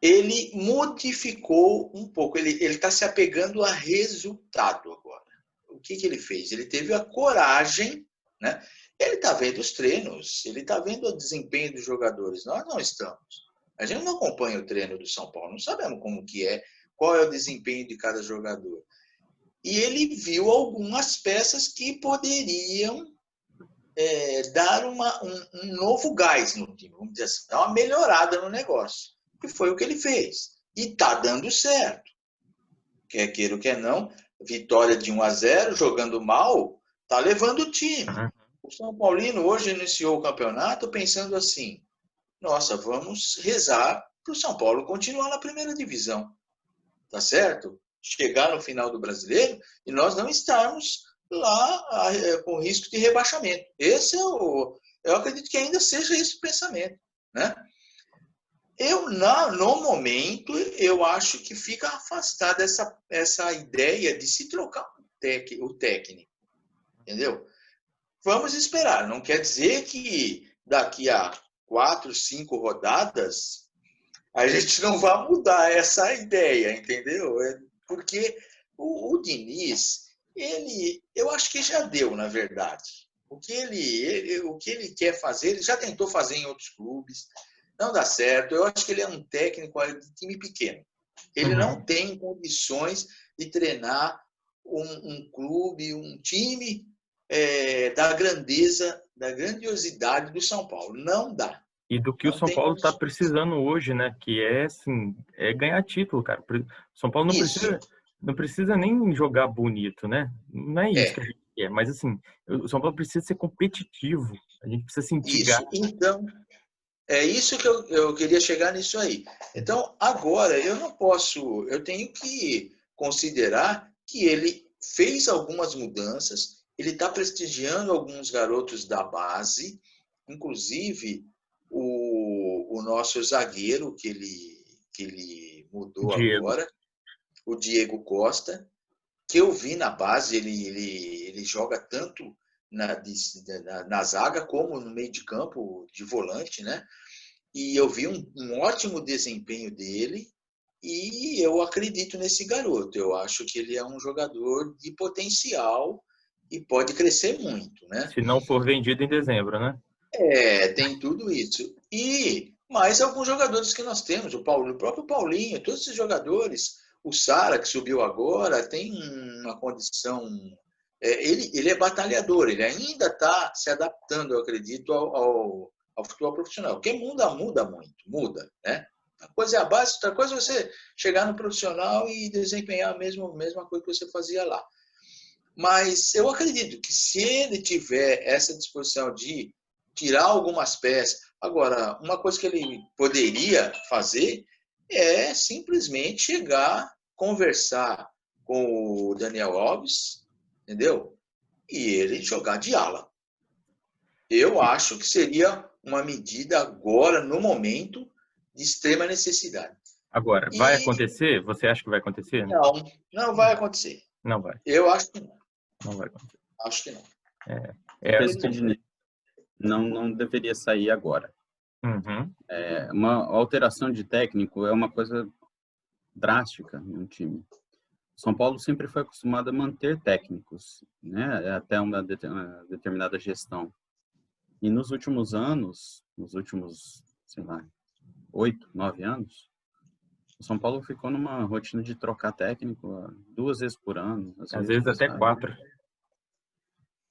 Ele modificou um pouco, ele está se apegando a resultado agora. O que ele fez? Ele teve a coragem, né? Ele está vendo os treinos, ele está vendo o desempenho dos jogadores. Nós não estamos. A gente não acompanha o treino do São Paulo, não sabemos como que é, qual é o desempenho de cada jogador. E ele viu algumas peças que poderiam dar um novo gás no time, vamos dizer assim, dar uma melhorada no negócio. E foi o que ele fez. E está dando certo. Quer queira ou quer não, vitória de 1-0, jogando mal, está levando o time. O São Paulino hoje iniciou o campeonato pensando assim, nossa, vamos rezar para o São Paulo continuar na primeira divisão. Tá certo? Chegar no final do Brasileiro e nós não estarmos lá com risco de rebaixamento. Eu acredito que ainda seja esse o pensamento, né? No momento, eu acho que fica afastada essa ideia de se trocar o técnico, entendeu? Vamos esperar. Não quer dizer que daqui a 4, 5 rodadas a gente não vai mudar essa ideia, entendeu? Porque o Diniz, eu acho que já deu, na verdade. O que ele quer fazer, ele já tentou fazer em outros clubes, não dá certo. Eu acho que ele é um técnico de time pequeno. Ele não tem condições de treinar um clube, um time da grandeza, da grandiosidade do São Paulo. Não dá. E do que o São Paulo está precisando hoje, né? Que assim, ganhar título, cara. O São Paulo não precisa nem jogar bonito, né? Não é isso que a gente quer. Mas assim, o São Paulo precisa ser competitivo. A gente precisa sentir isso. Então, é isso que eu queria chegar nisso aí. Então, agora, eu tenho que considerar que ele fez algumas mudanças, ele está prestigiando alguns garotos da base, inclusive o nosso zagueiro que ele mudou agora, o Diego Costa, que eu vi na base, ele joga tanto na zaga como no meio de campo, de volante, né? E eu vi um ótimo desempenho dele e eu acredito nesse garoto. Eu acho que ele é um jogador de potencial e pode crescer muito, né? Se não for vendido em dezembro, né? Tem tudo isso. E mais alguns jogadores que nós temos, o próprio Paulinho, todos esses jogadores, o Sara, que subiu agora, tem uma condição. Ele é batalhador, ele ainda está se adaptando, eu acredito, ao futebol profissional. Porque muda muito, né? Uma coisa é a base, outra coisa é você chegar no profissional e desempenhar a mesma coisa que você fazia lá. Mas eu acredito que se ele tiver essa disposição de tirar algumas peças. Agora, uma coisa que ele poderia fazer é simplesmente chegar, conversar com o Daniel Alves, entendeu? E ele jogar de ala. Eu acho que seria uma medida agora, no momento, de extrema necessidade. Agora, vai acontecer? Você acha que vai acontecer? Não vai acontecer. Não vai. Eu acho que não. Não vai acontecer. Acho que não. Não deveria sair agora. Uma alteração de técnico é uma coisa drástica em um time. São Paulo sempre foi acostumado a manter técnicos, né, até uma determinada gestão. E nos últimos anos, sei lá, 8, 9 anos, o São Paulo ficou numa rotina de trocar técnico 2 vezes por ano. Às vezes até sabe? 4.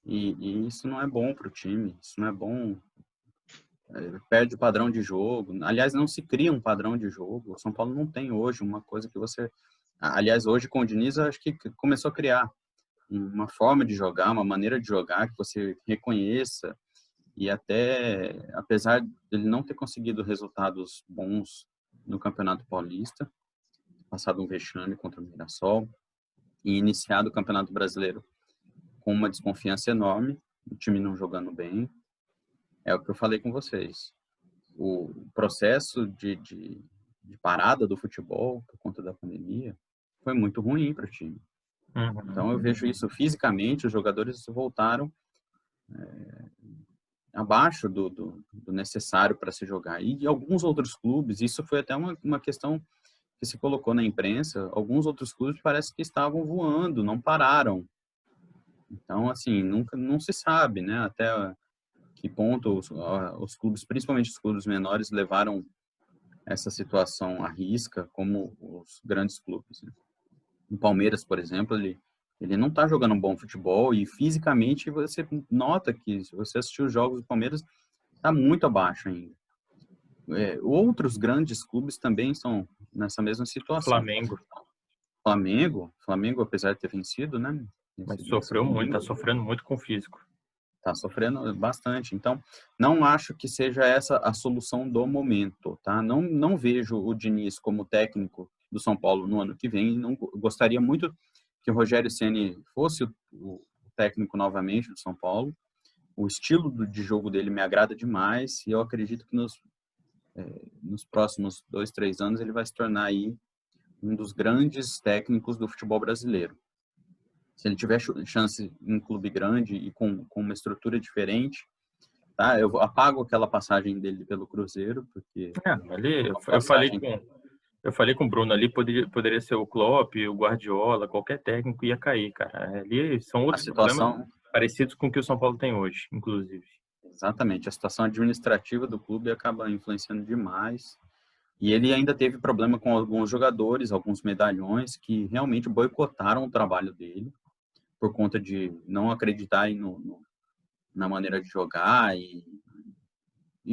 E isso não é bom para o time, isso não é bom. Perde o padrão de jogo. Aliás, não se cria um padrão de jogo. O São Paulo não tem hoje uma coisa que você... Aliás, hoje com o Diniz, eu acho que começou a criar uma forma de jogar, uma maneira de jogar que você reconheça. E até, apesar dele não ter conseguido resultados bons no Campeonato Paulista, passado um vexame contra o Mirassol, e iniciado o Campeonato Brasileiro com uma desconfiança enorme, o time não jogando bem, é o que eu falei com vocês. O processo de parada do futebol por conta da pandemia foi muito ruim para o time. Então eu vejo isso fisicamente, os jogadores voltaram abaixo do necessário para se jogar. E alguns outros clubes, isso foi até uma questão que se colocou na imprensa, alguns outros clubes parece que estavam voando, não pararam. Então, assim, não se sabe, né, até que ponto os clubes, principalmente os clubes menores, levaram essa situação à risca, como os grandes clubes. Né? O Palmeiras, por exemplo, ele não está jogando um bom futebol e fisicamente você nota que, se você assistir os jogos do Palmeiras, está muito abaixo ainda. Outros grandes clubes também estão nessa mesma situação. Flamengo, apesar de ter vencido, né? Mas sofreu muito, está sofrendo muito com o físico. Está sofrendo bastante. Então, não acho que seja essa a solução do momento, tá? Não vejo o Diniz como técnico do São Paulo no ano que vem. Não gostaria muito que o Rogério Ceni fosse o técnico novamente do São Paulo. O estilo de jogo dele me agrada demais e eu acredito que nos próximos 2, 3 anos ele vai se tornar aí um dos grandes técnicos do futebol brasileiro. Se ele tiver chance em um clube grande e com uma estrutura diferente, tá? Eu apago aquela passagem dele pelo Cruzeiro, porque... Ali, eu falei com o Bruno ali, poderia ser o Klopp, o Guardiola, qualquer técnico ia cair, cara. Ali são outros problemas parecidos com o que o São Paulo tem hoje, inclusive. Exatamente, a situação administrativa do clube acaba influenciando demais. E ele ainda teve problema com alguns jogadores, alguns medalhões, que realmente boicotaram o trabalho dele, por conta de não acreditarem na maneira de jogar e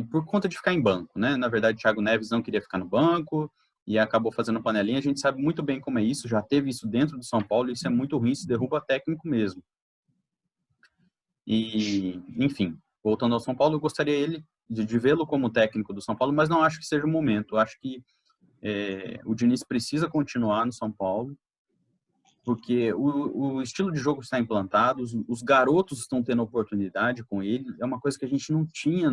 por conta de ficar em banco, né? Na verdade, o Thiago Neves não queria ficar no banco e acabou fazendo panelinha. A gente sabe muito bem como é isso, já teve isso dentro do São Paulo, e isso é muito ruim, se derruba técnico mesmo. E, enfim, voltando ao São Paulo, eu gostaria de vê-lo como técnico do São Paulo, mas não acho que seja o momento. Eu acho que o Diniz precisa continuar no São Paulo, porque o estilo de jogo está implantado, os garotos estão tendo oportunidade com ele, é uma coisa que a gente não tinha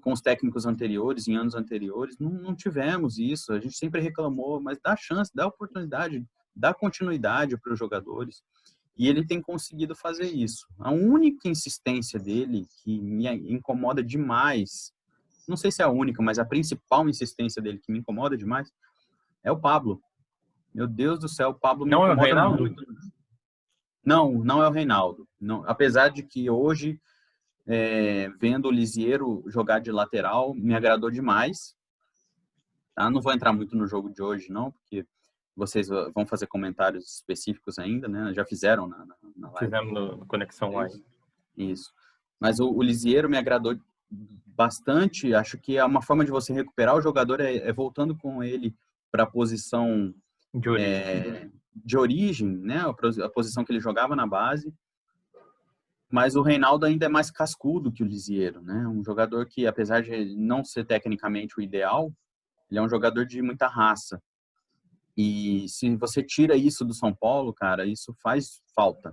com os técnicos anteriores, em anos anteriores, não tivemos isso, a gente sempre reclamou, mas dá chance, dá oportunidade, dá continuidade para os jogadores, e ele tem conseguido fazer isso. A única insistência dele, que me incomoda demais, não sei se é a única, mas a principal insistência dele que me incomoda demais, é o Pablo. Meu Deus do céu, o Pablo me incomoda muito. Não é o Reinaldo? Não é o Reinaldo. Não, apesar de que hoje, vendo o Lisieiro jogar de lateral, me agradou demais. Tá? Não vou entrar muito no jogo de hoje, não, porque vocês vão fazer comentários específicos ainda, né? Já fizeram na live. Fizemos no Conexão Live. Isso. Mas o Lisieiro me agradou bastante. Acho que é uma forma de você recuperar o jogador voltando com ele para a posição de origem, né? A posição que ele jogava na base. Mas o Reinaldo ainda é mais cascudo que o Lisieiro, né? Um jogador que, apesar de não ser tecnicamente o ideal, ele é um jogador de muita raça. E se você tira isso do São Paulo, cara, isso faz falta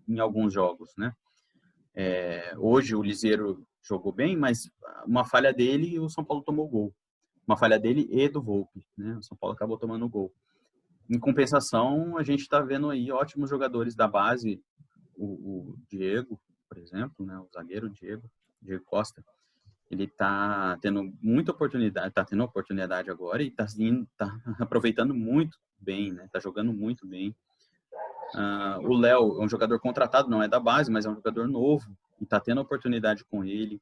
em alguns jogos, né? Hoje o Lisieiro jogou bem, mas uma falha dele e o São Paulo tomou gol. Uma falha dele e do Volpi, né? O São Paulo acabou tomando gol. Em compensação, a gente está vendo aí ótimos jogadores da base, o Diego, por exemplo, né? O zagueiro Diego Costa, ele está tendo muita oportunidade, está tendo oportunidade agora e está aproveitando muito bem, né? Está jogando muito bem. O Léo é um jogador contratado, não é da base, mas é um jogador novo e está tendo oportunidade com ele.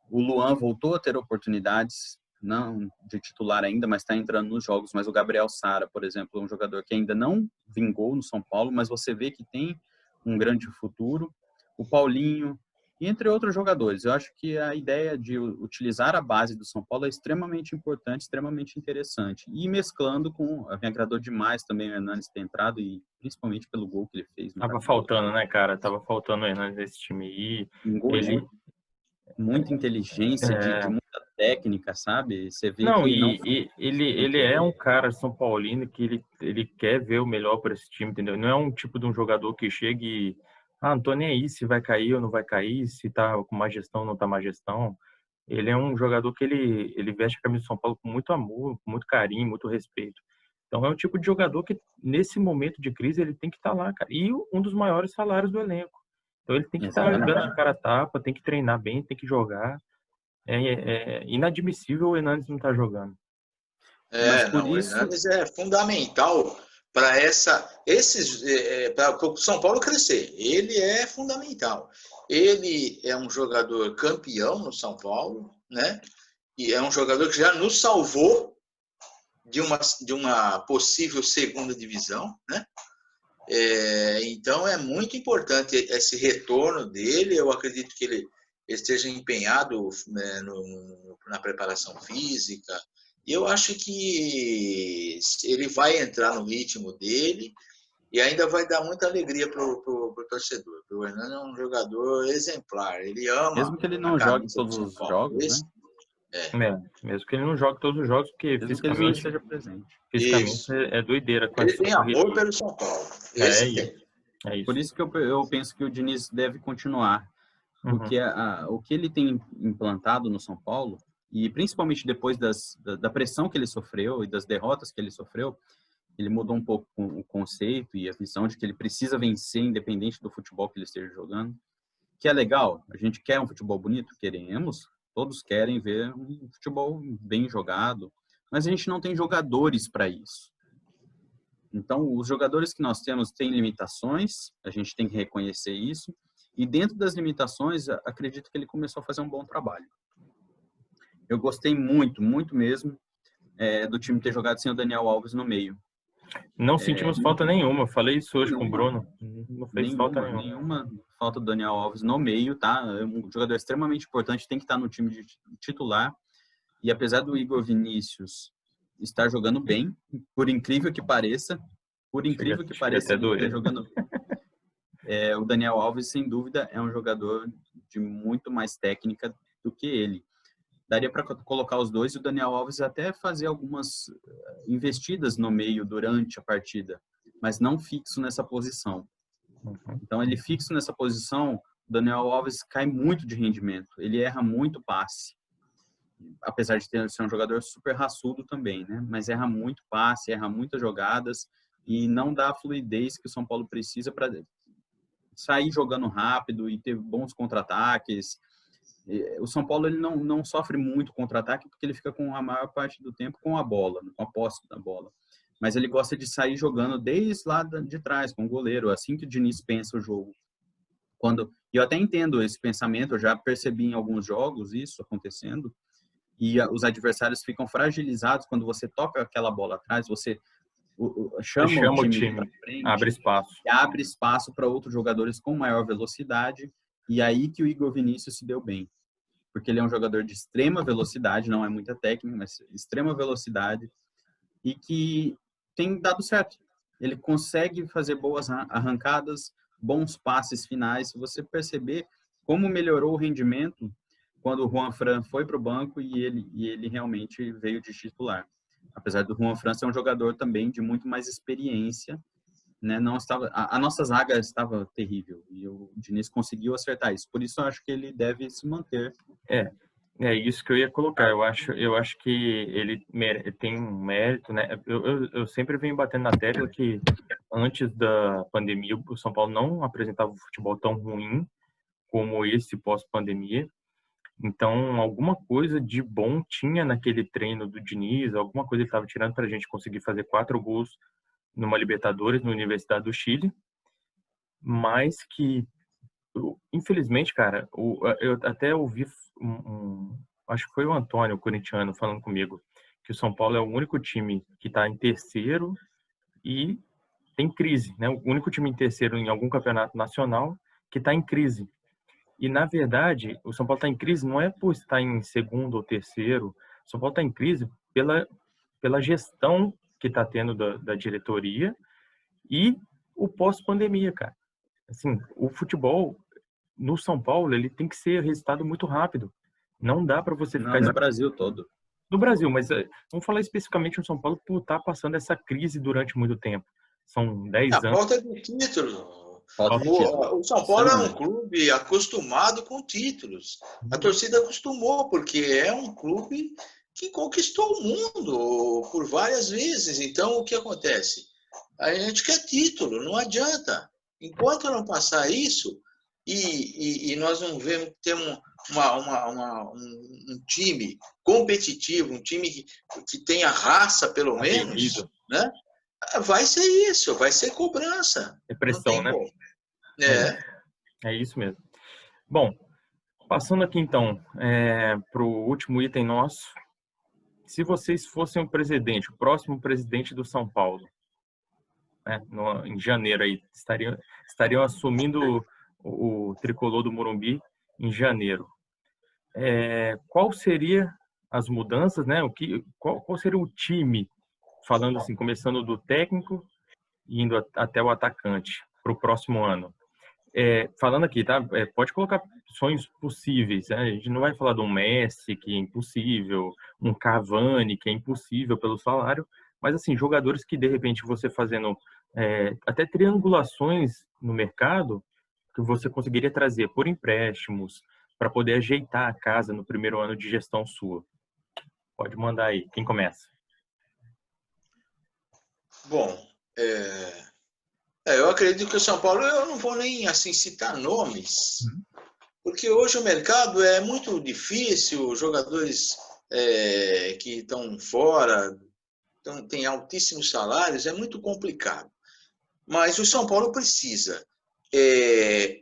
O Luan voltou a ter oportunidades, não de titular ainda, mas está entrando nos jogos. Mas o Gabriel Sara, por exemplo, é um jogador que ainda não vingou no São Paulo, mas você vê que tem um grande futuro. O Paulinho, e entre outros jogadores. Eu acho que a ideia de utilizar a base do São Paulo é extremamente importante, extremamente interessante. E mesclando com... Me agradou demais também o Hernanes ter entrado, e principalmente pelo gol que ele fez. Tava faltando, né, cara? Tava faltando o Hernanes nesse time aí. Um gol de muita inteligência, de muita técnica, sabe? Você vê Não, que não... ele é um cara São Paulino que ele quer ver o melhor para esse time, entendeu? Não é um tipo de um jogador que chega e não tô nem aí se vai cair ou não vai cair, se tá com má gestão ou não tá má gestão. Ele é um jogador que ele veste a camisa do São Paulo com muito amor, com muito carinho, muito respeito. Então é um tipo de jogador que nesse momento de crise ele tem que estar lá, cara. E um dos maiores salários do elenco. Então ele tem que estar dando a cara a tapa, tem que treinar bem, tem que jogar. É inadmissível o Hernanes não estar jogando. Mas por isso... o Hernanes é fundamental para para o São Paulo crescer. Ele é fundamental. Ele é um jogador campeão no São Paulo, né? E é um jogador que já nos salvou de uma possível segunda divisão, né? Então é muito importante esse retorno dele. Eu acredito que ele esteja empenhado, né, na preparação física. E eu acho que ele vai entrar no ritmo dele e ainda vai dar muita alegria para o torcedor. O Hernani é um jogador exemplar. Ele ama. Mesmo que ele não jogue todos os jogos, né? Mesmo que ele não jogue todos os jogos, porque mesmo que ele não esteja presente. Fisicamente é doideira. Ele tem amor pelo São Paulo. É isso. Por isso que eu penso que o Diniz deve continuar. Porque o que ele tem implantado no São Paulo, e principalmente depois da pressão que ele sofreu e das derrotas que ele sofreu, ele mudou um pouco o conceito e a visão de que ele precisa vencer independente do futebol que ele esteja jogando, que é legal. A gente quer um futebol bonito? Queremos. Todos querem ver um futebol bem jogado, mas a gente não tem jogadores para isso. Então, os jogadores que nós temos têm limitações, a gente tem que reconhecer isso, e dentro das limitações, acredito que ele começou a fazer um bom trabalho. Eu gostei muito, muito mesmo, do time ter jogado sem o Daniel Alves no meio. Não sentimos falta nenhuma, falei isso hoje com o Bruno. Não fez falta nenhuma. Nenhuma falta do Daniel Alves no meio, tá? É um jogador extremamente importante, tem que estar no time de titular. E apesar do Igor Vinícius estar jogando bem, por incrível que pareça, ele está jogando. O Daniel Alves, sem dúvida, é um jogador de muito mais técnica do que ele. Daria para colocar os dois e o Daniel Alves até fazer algumas investidas no meio durante a partida, mas não fixo nessa posição. Então, ele fixo nessa posição, o Daniel Alves cai muito de rendimento, ele erra muito passe, apesar de ser um jogador super raçudo também, né? Mas erra muito passe, erra muitas jogadas e não dá a fluidez que o São Paulo precisa para sair jogando rápido e ter bons contra-ataques. O São Paulo ele não sofre muito contra-ataque porque ele fica com a maior parte do tempo com a bola, com a posse da bola. Mas ele gosta de sair jogando desde lá de trás, com o goleiro, assim que o Diniz pensa o jogo. Eu até entendo esse pensamento, eu já percebi em alguns jogos isso acontecendo, e os adversários ficam fragilizados quando você toca aquela bola atrás, você chama o time para frente, abre espaço para outros jogadores com maior velocidade, e aí que o Igor Vinícius se deu bem, porque ele é um jogador de extrema velocidade, não é muita técnica, mas extrema velocidade, e que tem dado certo. Ele consegue fazer boas arrancadas, bons passes finais. Se você perceber como melhorou o rendimento quando o Juan Fran foi para o banco e ele realmente veio de titular. Apesar do Juan Fran ser um jogador também de muito mais experiência, né? Não estava, a nossa zaga estava terrível e o Diniz conseguiu acertar isso. Por isso eu acho que ele deve se manter. É isso que eu ia colocar. Eu acho que ele tem um mérito, né? Eu sempre venho batendo na tecla que antes da pandemia o São Paulo não apresentava um futebol tão ruim como esse pós-pandemia. Então, alguma coisa de bom tinha naquele treino do Diniz, alguma coisa ele estava tirando para a gente conseguir fazer 4 gols numa Libertadores, na Universidade do Chile, mas que infelizmente, cara, eu até ouvi acho que foi o Antônio, o corintiano, falando comigo, que o São Paulo é o único time que está em terceiro e tem crise, né? O único time em terceiro em algum campeonato nacional que está em crise. E, na verdade, o São Paulo está em crise não é por estar em segundo ou terceiro. O São Paulo está em crise pela gestão que está tendo da diretoria e o pós-pandemia, cara. Assim, o futebol no São Paulo, ele tem que ser resultado muito rápido. Não dá para você ficar... No Brasil todo. No Brasil, mas vamos falar especificamente no São Paulo por estar passando essa crise durante muito tempo. São 10 anos. Falta de título. Falta de título. O São Paulo é um clube acostumado com títulos. A torcida acostumou, porque é um clube que conquistou o mundo por várias vezes. Então, o que acontece? A gente quer título, não adianta. Enquanto não passar isso, e nós não vemos ter um time competitivo, um time que tenha raça, pelo menos, né? Vai ser isso, vai ser cobrança. É pressão, né? É isso mesmo. Bom, passando aqui então para o último item nosso. Se vocês fossem o presidente, o próximo presidente do São Paulo, né, em janeiro aí, estariam assumindo o tricolor do Morumbi em janeiro. Qual seria as mudanças, né? Qual seria o time, falando assim, começando do técnico e indo até o atacante para o próximo ano? Falando aqui, tá? Pode colocar sonhos possíveis, né? A gente não vai falar de um Messi, que é impossível, um Cavani, que é impossível pelo salário, mas assim, jogadores que de repente você fazendo até triangulações no mercado, que você conseguiria trazer por empréstimos, para poder ajeitar a casa no primeiro ano de gestão sua. Pode mandar aí. Quem começa? Bom, eu acredito que o São Paulo, eu não vou nem assim citar nomes, porque hoje o mercado é muito difícil, jogadores que estão fora, têm altíssimos salários, é muito complicado. Mas o São Paulo precisa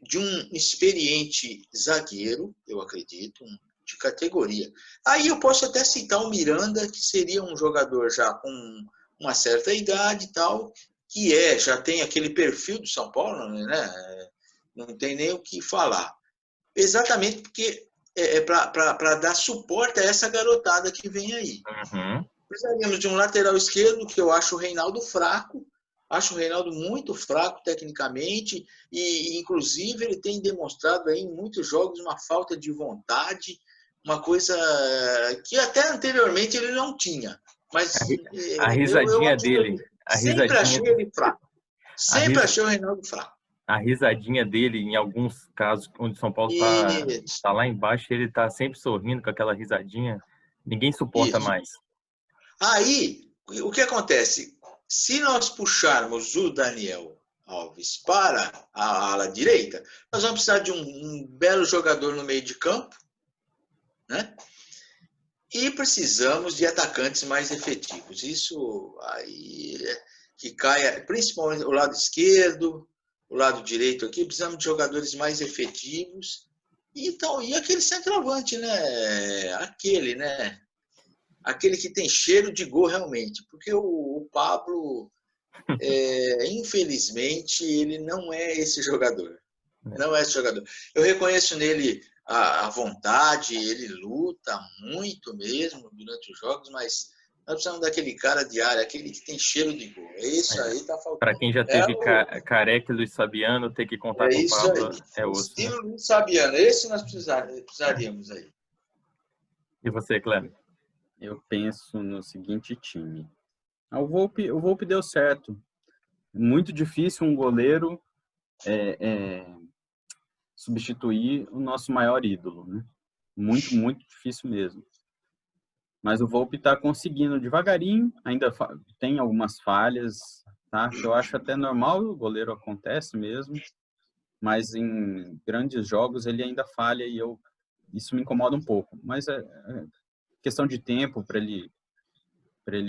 de um experiente zagueiro, eu acredito, de categoria. Aí eu posso até citar o Miranda, que seria um jogador já com uma certa idade e tal, que já tem aquele perfil do São Paulo, né? Não tem nem o que falar. Exatamente porque para dar suporte a essa garotada que vem aí. Precisaríamos de um lateral esquerdo, que eu acho o Reinaldo fraco. Acho o Reinaldo muito fraco tecnicamente e, inclusive, ele tem demonstrado aí em muitos jogos uma falta de vontade, uma coisa que até anteriormente ele não tinha. Mas a risadinha dele. Sempre achei ele fraco. Sempre achei o Reinaldo fraco. A risadinha dele, em alguns casos, onde o São Paulo está lá embaixo, ele está sempre sorrindo com aquela risadinha. Ninguém suporta mais. Aí, o que acontece? Se nós puxarmos o Daniel Alves para a ala direita, nós vamos precisar de um belo jogador no meio de campo, né? E precisamos de atacantes mais efetivos. Isso aí que caia, principalmente o lado esquerdo, o lado direito aqui, precisamos de jogadores mais efetivos. Então, e aquele centroavante, né? Aquele que tem cheiro de gol realmente, porque o Pablo, infelizmente, ele não é esse jogador. Não é esse jogador. Eu reconheço nele a vontade, ele luta muito mesmo durante os jogos, mas nós precisamos daquele cara de área, aquele que tem cheiro de gol. Isso aí tá faltando. Para quem já teve Careca e Luiz Fabiano, ter que contar com o Pablo é osso. Estilo Luiz Fabiano, esse nós precisaríamos aí. E você, Cleber? Eu penso no seguinte time. O Volpi deu certo. Muito difícil um goleiro substituir o nosso maior ídolo, né? Muito, muito difícil mesmo. Mas o Volpi está conseguindo devagarinho, ainda tem algumas falhas, tá? Que eu acho até normal, o goleiro acontece mesmo, mas em grandes jogos ele ainda falha e isso me incomoda um pouco. Mas é questão de tempo para ele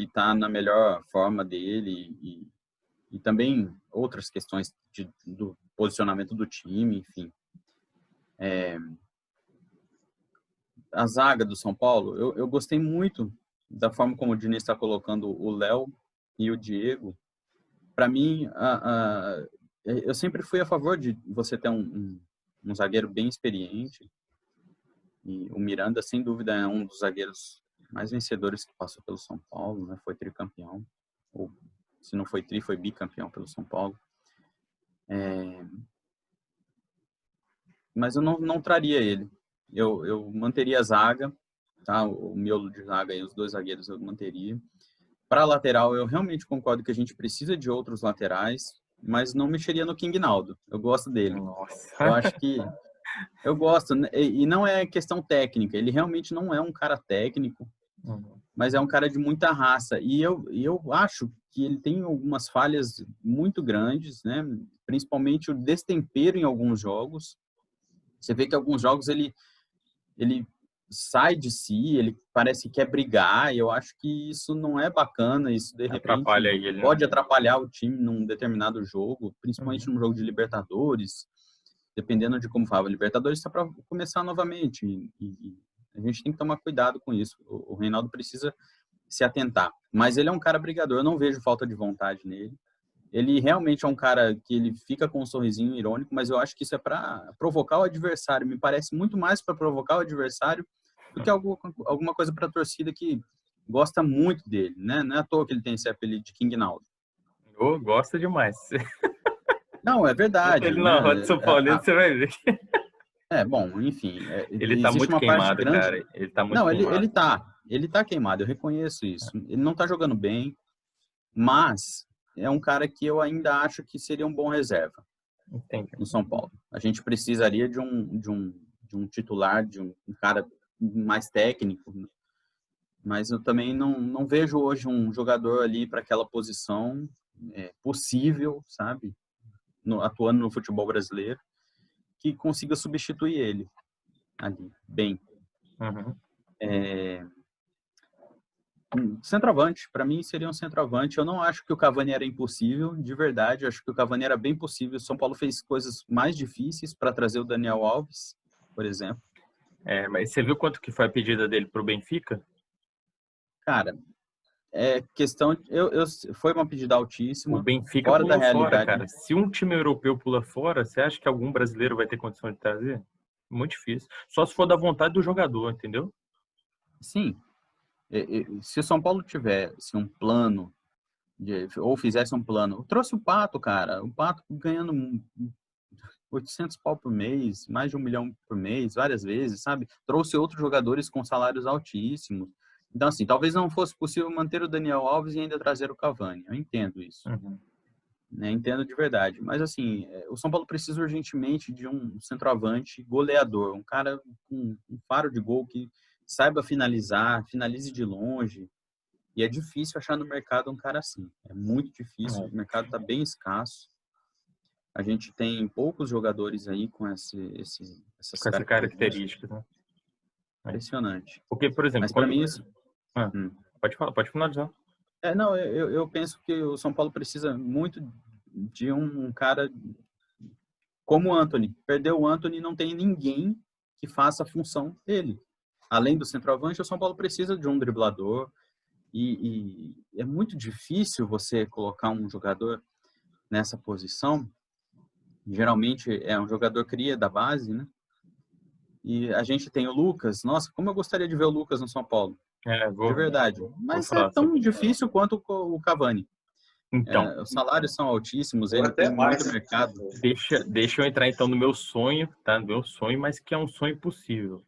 estar na melhor forma dele e também outras questões do posicionamento do time, enfim. A zaga do São Paulo, eu gostei muito da forma como o Diniz está colocando o Léo e o Diego. Para mim, eu sempre fui a favor de você ter um zagueiro bem experiente. E o Miranda, sem dúvida, é um dos zagueiros mais vencedores que passou pelo São Paulo, né? Foi tricampeão. Ou, se não foi tri, foi bicampeão pelo São Paulo. Mas eu não traria ele. Eu manteria a zaga, tá? O miolo de zaga e os dois zagueiros eu manteria. Para a lateral, eu realmente concordo que a gente precisa de outros laterais, mas não mexeria no King Naldo. Eu gosto dele. Nossa. Eu acho que eu gosto, e não é questão técnica. Ele realmente não é um cara técnico, mas é um cara de muita raça. E eu acho que ele tem algumas falhas muito grandes, né? Principalmente o destempero em alguns jogos. Você vê que alguns jogos ele sai de si, ele parece que quer brigar, e eu acho que isso não é bacana, isso de repente Atrapalha ele, pode né? atrapalhar o time num determinado jogo, principalmente num jogo de Libertadores, dependendo de como fala. Libertadores está para começar novamente, e a gente tem que tomar cuidado com isso. O Reinaldo precisa se atentar, mas ele é um cara brigador, eu não vejo falta de vontade nele. Ele realmente é um cara que ele fica com um sorrisinho irônico, mas eu acho que isso é para provocar o adversário. Me parece muito mais para provocar o adversário do que alguma coisa para a torcida que gosta muito dele, né? Não é à toa que ele tem esse apelido de King Naldo. Eu gosto demais. Não, é verdade, Ele na né? roda de São Paulo, você vai ver. Bom, enfim, Ele tá existe muito uma parte queimado, grande. cara. Ele tá muito Não, queimado. ele tá queimado, eu reconheço isso. Ele não tá jogando bem, mas é um cara que eu ainda acho que seria um bom reserva. Entendi. No São Paulo. A gente precisaria de um titular, de um cara mais técnico, mas eu também não vejo hoje um jogador ali para aquela posição possível, sabe? Atuando no futebol brasileiro, que consiga substituir ele ali, bem. Centroavante, para mim seria um centroavante. Eu não acho que o Cavani era impossível, de verdade. Eu acho que o Cavani era bem possível. O São Paulo fez coisas mais difíceis para trazer o Daniel Alves, por exemplo. Mas você viu quanto que foi a pedida dele pro Benfica? Cara, questão. Foi uma pedida altíssima, O Benfica fora da pulou fora, realidade. cara. Se um time europeu pula fora, você acha que algum brasileiro vai ter condição de trazer? Muito difícil. Só se for da vontade do jogador, entendeu? Sim. Se o São Paulo tivesse um plano, ou fizesse um plano, trouxe o Pato, cara. O Pato ganhando 800 pau por mês, mais de 1 milhão por mês, várias vezes, sabe? Trouxe outros jogadores com salários altíssimos. Então, assim, talvez não fosse possível manter o Daniel Alves e ainda trazer o Cavani. Eu entendo isso. Né? Entendo de verdade. Mas, assim, o São Paulo precisa urgentemente de um centroavante goleador, um cara com um faro de gol que saiba finalizar, finalize de longe. E é difícil achar no mercado um cara assim. É muito difícil. O mercado está bem escasso. A gente tem poucos jogadores aí com essas Com essa característica, né? Impressionante. Porque, por exemplo, mas para mim isso... Pode falar, pode finalizar. Não, eu penso que o São Paulo precisa muito de um cara como o Antony. Perdeu o Antony, não tem ninguém que faça a função dele. Além do centroavante, o São Paulo precisa de um driblador. E é muito difícil você colocar um jogador nessa posição. Geralmente é um jogador cria da base, né? E a gente tem o Lucas. Nossa, como eu gostaria de ver o Lucas no São Paulo. De verdade. Mas é tão difícil quanto o Cavani. Então, os salários são altíssimos, ele tem muito mercado. Deixa eu entrar então no meu sonho, tá? No meu sonho, mas que é um sonho possível.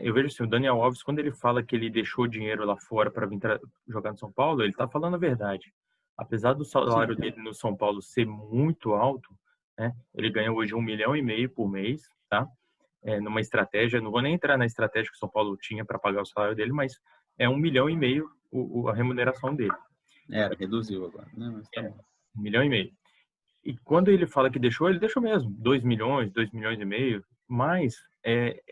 Eu vejo assim, o Daniel Alves, quando ele fala que ele deixou dinheiro lá fora para vir jogar no São Paulo, ele está falando a verdade. Apesar do salário dele no São Paulo ser muito alto, né? Ele ganha hoje 1,5 milhão por mês, tá? Numa estratégia, não vou nem entrar na estratégia que o São Paulo tinha para pagar o salário dele, mas é 1,5 milhão a remuneração dele. Reduziu agora, né? Mas tá bom. 1,5 milhão. E quando ele fala que deixou, ele deixou mesmo. 2 milhões, 2,5 milhões. Mas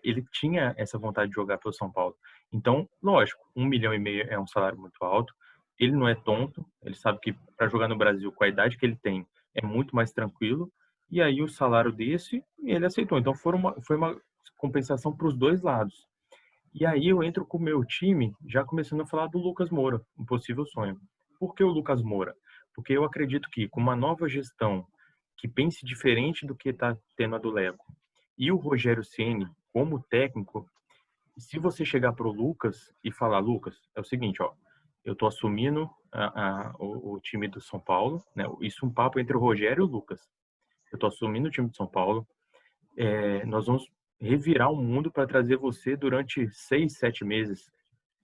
ele tinha essa vontade de jogar pelo São Paulo. Então, lógico, 1,5 milhão é um salário muito alto. Ele não é tonto. Ele sabe que para jogar no Brasil, com a idade que ele tem, é muito mais tranquilo. e aí o salário desse, ele aceitou. Então foi uma compensação para os dois lados. E aí eu entro com o meu time, já começando a falar do Lucas Moura, um possível sonho. Por que o Lucas Moura? Porque eu acredito que com uma nova gestão que pense diferente do que está tendo a do Leco, e o Rogério Ceni como técnico, se você chegar para o Lucas e falar, Lucas, é o seguinte, ó, eu estou assumindo o time do São Paulo, né? Isso é um papo entre o Rogério e o Lucas. Eu estou assumindo o time de São Paulo, nós vamos revirar o mundo para trazer você durante 6, 7 meses.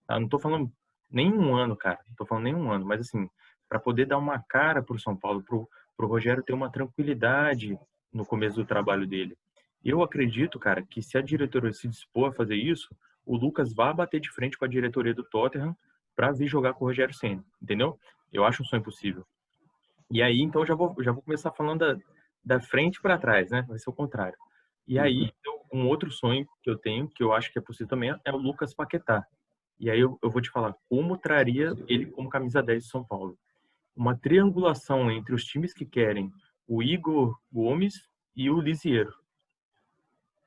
Tá? Não estou falando nem um ano, cara. Não estou falando nem um ano, mas assim, para poder dar uma cara para o São Paulo, para o Rogério ter uma tranquilidade no começo do trabalho dele. Eu acredito, cara, que se a diretoria se dispor a fazer isso, o Lucas vai bater de frente com a diretoria do Tottenham para vir jogar com o Rogério Ceni, entendeu? Eu acho um sonho possível. E aí, então, já vou começar falando da frente para trás, né? Vai ser o contrário. E aí, um outro sonho que eu tenho, que eu acho que é possível também, é o Lucas Paquetá. E aí eu vou te falar como traria ele como camisa 10 de São Paulo. Uma triangulação entre os times que querem o Igor Gomes e o Lisieiro.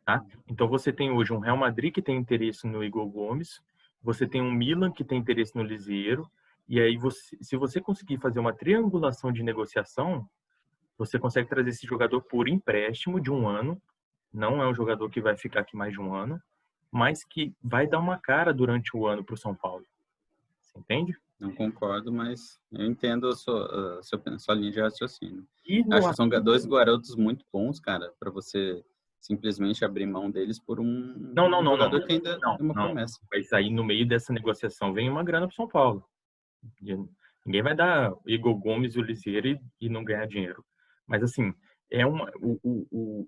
Tá? Então você tem hoje um Real Madrid que tem interesse no Igor Gomes, você tem um Milan que tem interesse no Lisieiro, e aí se você conseguir fazer uma triangulação de negociação, você consegue trazer esse jogador por empréstimo de um ano, não é um jogador que vai ficar aqui mais de um ano, mas que vai dar uma cara durante o ano para o São Paulo. Você entende? Não concordo, mas eu entendo a sua linha de raciocínio. E Acho que são dois garotos muito bons, cara, para você simplesmente abrir mão deles por um jogador que ainda é uma promessa. Mas aí no meio dessa negociação vem uma grana para o São Paulo. Ninguém vai dar Igor Gomes e o Lisieiro e não ganhar dinheiro. Mas assim,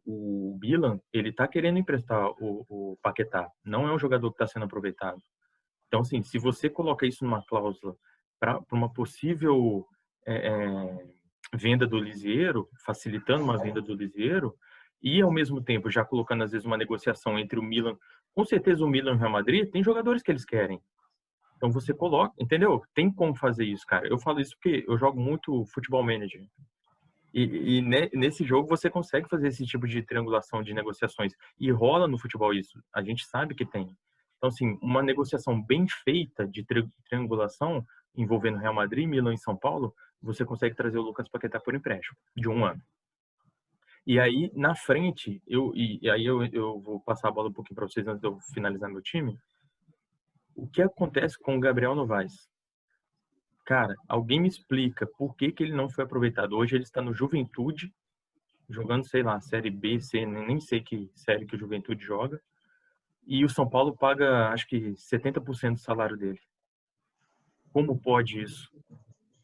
o Milan, ele tá querendo emprestar o Paquetá. Não é um jogador que está sendo aproveitado. Então, assim, se você coloca isso numa cláusula para uma possível venda do Lisieiro, facilitando uma venda do Lisieiro, e ao mesmo tempo já colocando às vezes uma negociação entre o Milan, com certeza o Milan e o Real Madrid tem jogadores que eles querem. Então você coloca, entendeu? Tem como fazer isso, cara. Eu falo isso porque eu jogo muito Futebol Manager. E nesse jogo você consegue fazer esse tipo de triangulação de negociações. E rola no futebol isso. A gente sabe que tem. Então, assim, uma negociação bem feita de triangulação envolvendo Real Madrid, Milan e São Paulo, você consegue trazer o Lucas Paquetá por empréstimo de um ano. E aí, na frente, eu vou passar a bola um pouquinho para vocês antes de eu finalizar meu time. O que acontece com o Gabriel Novaes? Cara, alguém me explica por que ele não foi aproveitado. Hoje ele está no Juventude, jogando, sei lá, Série B, C, nem sei que série que o Juventude joga. E o São Paulo paga, acho que 70% do salário dele. Como pode isso?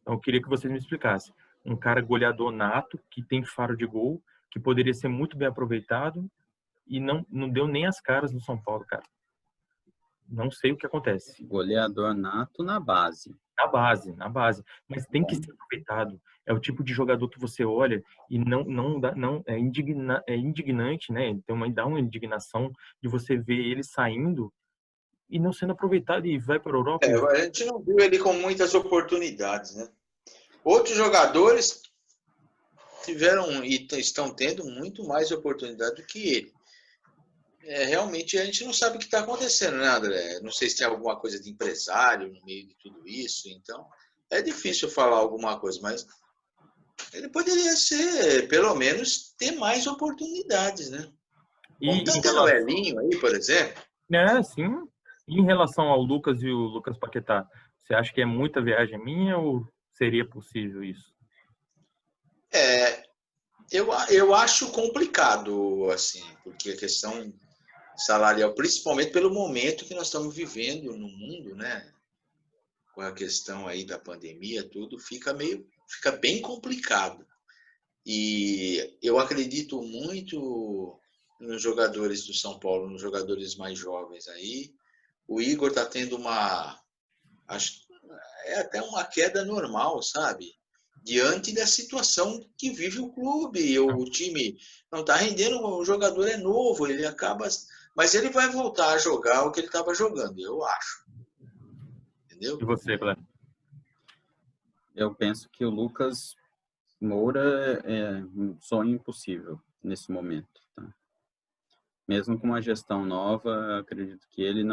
Então, eu queria que vocês me explicassem. Um cara goleador nato, que tem faro de gol, que poderia ser muito bem aproveitado e não deu nem as caras no São Paulo, cara. Não sei o que acontece. Goleador nato na base. Na base. Mas tem que ser aproveitado. É o tipo de jogador que você olha e é indignante, né? Então, dá uma indignação de você ver ele saindo e não sendo aproveitado e vai para a Europa. A gente não viu ele com muitas oportunidades, né? Outros jogadores tiveram e estão tendo muito mais oportunidade do que ele. Realmente a gente não sabe o que está acontecendo, né, André? Não sei se tem alguma coisa de empresário no meio de tudo isso, então é difícil falar alguma coisa, mas ele poderia ser, pelo menos, ter mais oportunidades, né? Como tá tendo o Elinho aí, por exemplo. Sim. E em relação ao Lucas e o Lucas Paquetá, você acha que é muita viagem minha ou seria possível isso? Eu acho complicado, assim, porque a questão salarial, principalmente pelo momento que nós estamos vivendo no mundo, né? Com a questão aí da pandemia, tudo fica bem complicado. E eu acredito muito nos jogadores do São Paulo, nos jogadores mais jovens aí. O Igor está tendo até uma queda normal, sabe? Diante da situação que vive o clube. O time não está rendendo, o jogador é novo, ele acaba... Mas ele vai voltar a jogar o que ele estava jogando, eu acho. Entendeu? E você, Cleber? Eu penso que o Lucas Moura é um sonho impossível nesse momento, tá? Mesmo com uma gestão nova, acredito que ele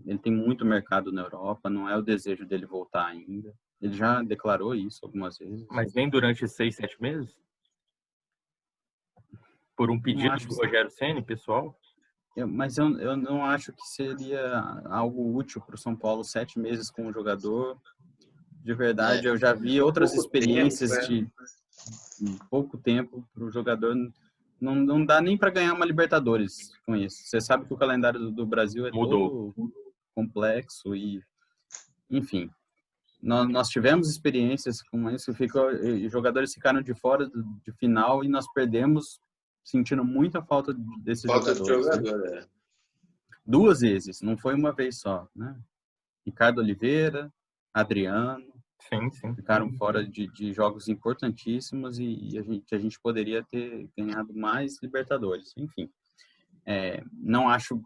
ele tem muito mercado na Europa, não é o desejo dele voltar ainda. Ele já declarou isso algumas vezes. Mas nem durante 6, 7 meses? Por um pedido do Rogério Ceni, pessoal? Mas eu não acho que seria algo útil para o São Paulo 7 meses com um jogador. De verdade, eu já vi outras experiências de pouco tempo para o jogador. Não dá nem para ganhar uma Libertadores com isso. Você sabe que o calendário do Brasil é todo complexo e, enfim, nós tivemos experiências com isso. Jogadores ficaram de fora de final e nós perdemos sentindo muita falta desses jogadores. Falta de jogador, né? 2 vezes, não foi uma vez só, né? Ricardo Oliveira, Adriano, sim. Ficaram fora de jogos importantíssimos e a gente poderia ter ganhado mais Libertadores. Enfim, não acho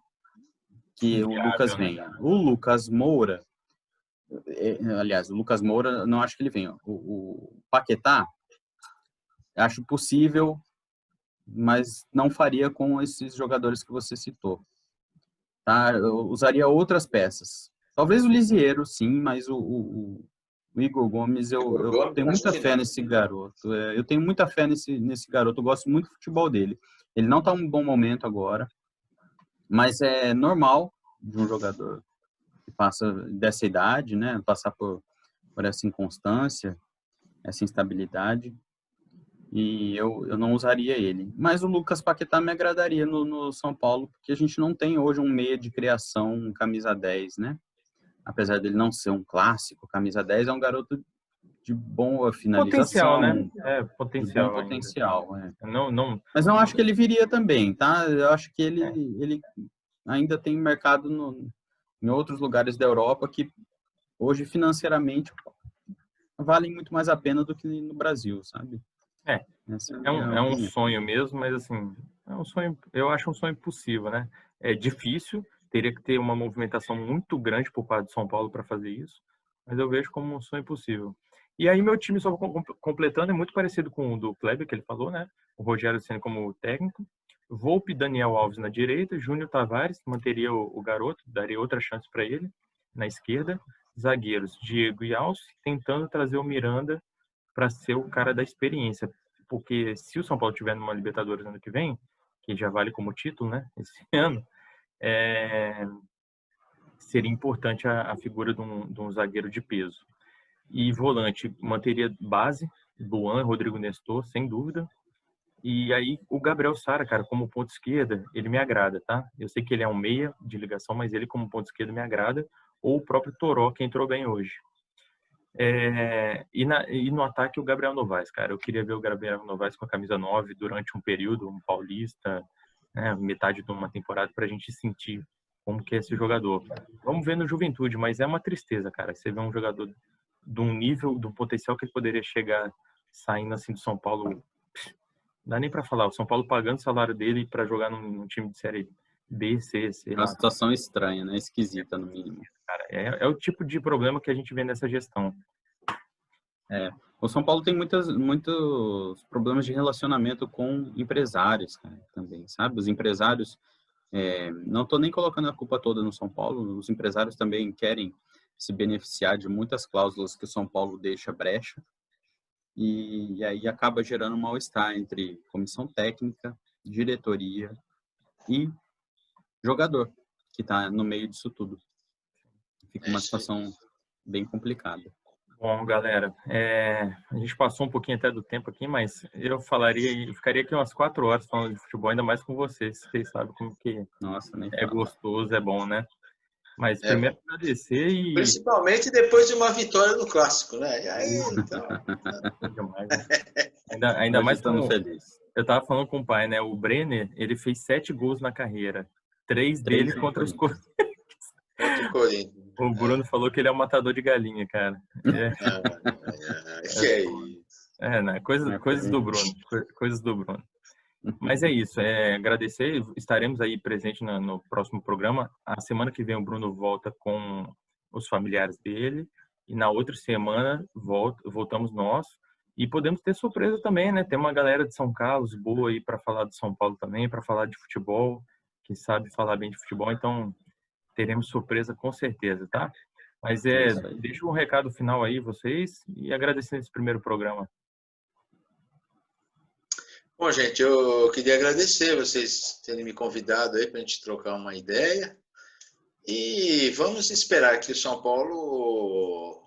que o Lucas venha. O Lucas Moura, aliás, o Lucas Moura, não acho que ele venha. O Paquetá, acho possível, mas não faria com esses jogadores que você citou. Tá? Eu usaria outras peças. Talvez o Lisieiro, sim, mas o Igor Gomes, eu tenho muita fé nesse garoto. Eu tenho muita fé nesse garoto. Eu gosto muito do futebol dele. Ele não está em um bom momento agora, mas é normal de um jogador que passa dessa idade, né? Passar por essa inconstância, essa instabilidade. E eu não usaria ele. Mas o Lucas Paquetá me agradaria no São Paulo, porque a gente não tem hoje um meia de criação, um camisa 10, né? Apesar dele não ser um clássico, camisa 10 é um garoto de boa finalização. Potencial, né? Potencial. De bom potencial, Não. Mas não acho que ele viria também, tá? Eu acho que ele ainda tem mercado em outros lugares da Europa que hoje financeiramente valem muito mais a pena do que no Brasil, sabe? É um sonho mesmo, mas assim, é um sonho, eu acho um sonho possível, né? É difícil, teria que ter uma movimentação muito grande por parte de São Paulo para fazer isso, mas eu vejo como um sonho possível. E aí meu time, só completando, é muito parecido com o do Kleber, que ele falou, né? O Rogério Ceni como técnico, Volpe, Daniel Alves na direita, Júnior Tavares, manteria o garoto, daria outra chance para ele, na esquerda, zagueiros, Diego e Alce, tentando trazer o Miranda para ser o cara da experiência, porque se o São Paulo tiver numa Libertadores ano que vem, que já vale como título, né, esse ano, seria importante a figura de um zagueiro de peso. E volante, manteria base, Luan, Rodrigo Nestor, sem dúvida. E aí o Gabriel Sara, cara, como ponto esquerda, ele me agrada, tá? Eu sei que ele é um meia de ligação, mas ele como ponto esquerda me agrada. Ou o próprio Toró, que entrou bem hoje. E no ataque o Gabriel Novaes, cara. Eu queria ver o Gabriel Novaes com a camisa 9 durante um período, um paulista, né, metade de uma temporada, pra gente sentir como que é esse jogador. Vamos ver no Juventude, mas é uma tristeza, cara. Você vê um jogador de um nível, do potencial que ele poderia chegar saindo assim do São Paulo. Não dá nem pra falar. O São Paulo pagando o salário dele pra jogar num time de série B, C, sei lá. Uma situação estranha, né? Esquisita, no mínimo. Cara, é o tipo de problema que a gente vê nessa gestão. O São Paulo tem muitos problemas de relacionamento com empresários, cara, também, sabe? Os empresários, não estou nem colocando a culpa toda no São Paulo, os empresários também querem se beneficiar de muitas cláusulas que o São Paulo deixa brecha, e aí acaba gerando um mal-estar entre comissão técnica, diretoria e jogador, que está no meio disso tudo. Fica uma situação bem complicada. Bom, galera, a gente passou um pouquinho até do tempo aqui, mas eu ficaria aqui umas 4 horas falando de futebol, ainda mais com vocês. Vocês sabem como que gostoso, é bom, né? Mas primeiro agradecer e... Principalmente depois de uma vitória no Clássico, né? E aí, então... Demais, né? Ainda mais como... Feliz. Eu tava falando com o pai, né? O Brenner, ele fez 7 gols na carreira. 3 deles contra os Corinthians. Contra o Corinthians. O Bruno falou que ele é um matador de galinha, cara. Que é isso? Né? Coisas do Bruno. Coisas do Bruno. Mas é isso. Agradecer. Estaremos aí presentes no próximo programa. A semana que vem o Bruno volta com os familiares dele. E na outra semana voltamos nós. E podemos ter surpresa também, né? Tem uma galera de São Carlos boa aí para falar de São Paulo também, para falar de futebol, que sabe falar bem de futebol, então teremos surpresa com certeza, tá? Mas isso aí. deixa um recado final aí, vocês, e agradecendo esse primeiro programa. Bom, gente, eu queria agradecer vocês terem me convidado aí para a gente trocar uma ideia. E vamos esperar que o São Paulo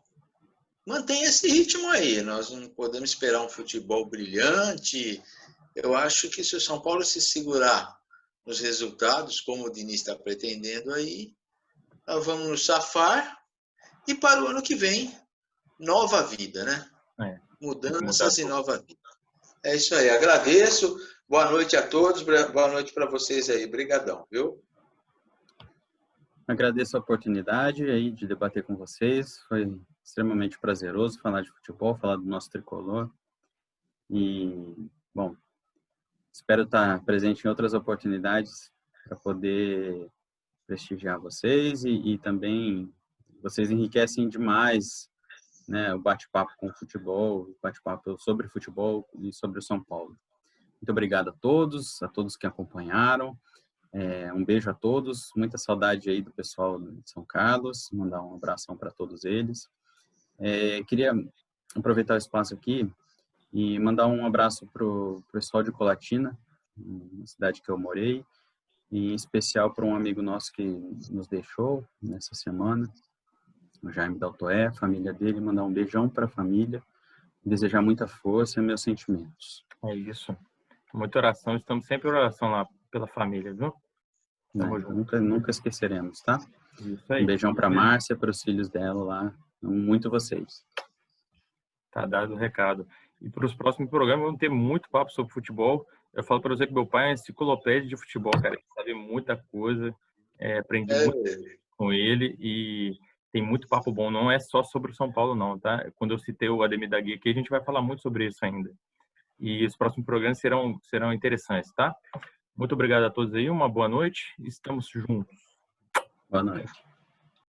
mantenha esse ritmo aí. Nós não podemos esperar um futebol brilhante. Eu acho que se o São Paulo se segurar nos resultados, como o Diniz está pretendendo aí, nós vamos nos safar. E para o ano que vem, nova vida, né? Mudanças e nova vida. É isso aí. Agradeço. Boa noite a todos. Boa noite para vocês aí. Obrigadão, viu? Agradeço a oportunidade aí de debater com vocês. Foi extremamente prazeroso falar de futebol, falar do nosso tricolor. E, bom, espero estar presente em outras oportunidades para poder prestigiar vocês e também vocês enriquecem demais, né, o bate-papo com o futebol, o bate-papo sobre futebol e sobre o São Paulo. Muito obrigado a todos que acompanharam. Um beijo a todos, muita saudade aí do pessoal de São Carlos, mandar um abração para todos eles. Queria aproveitar o espaço aqui e mandar um abraço para o pessoal de Colatina, na cidade que eu morei, e em especial para um amigo nosso que nos deixou nessa semana, o Jaime Daltoé, a família dele, mandar um beijão para a família, desejar muita força e meus sentimentos. É isso. Muita oração, estamos sempre em oração lá pela família, viu? Nunca esqueceremos, tá? Isso aí. Um beijão para a Márcia, para os filhos dela lá, amo muito vocês. Tá dado o recado. E para os próximos programas vamos ter muito papo sobre futebol. Eu falo para você que meu pai é uma enciclopédia de futebol, cara. Ele sabe muita coisa, aprendi muito com ele e tem muito papo bom. Não é só sobre o São Paulo, não, tá? Quando eu citei o Ademir da Guia aqui, a gente vai falar muito sobre isso ainda. E os próximos programas serão interessantes, tá? Muito obrigado a todos aí, uma boa noite. Estamos juntos. Boa noite.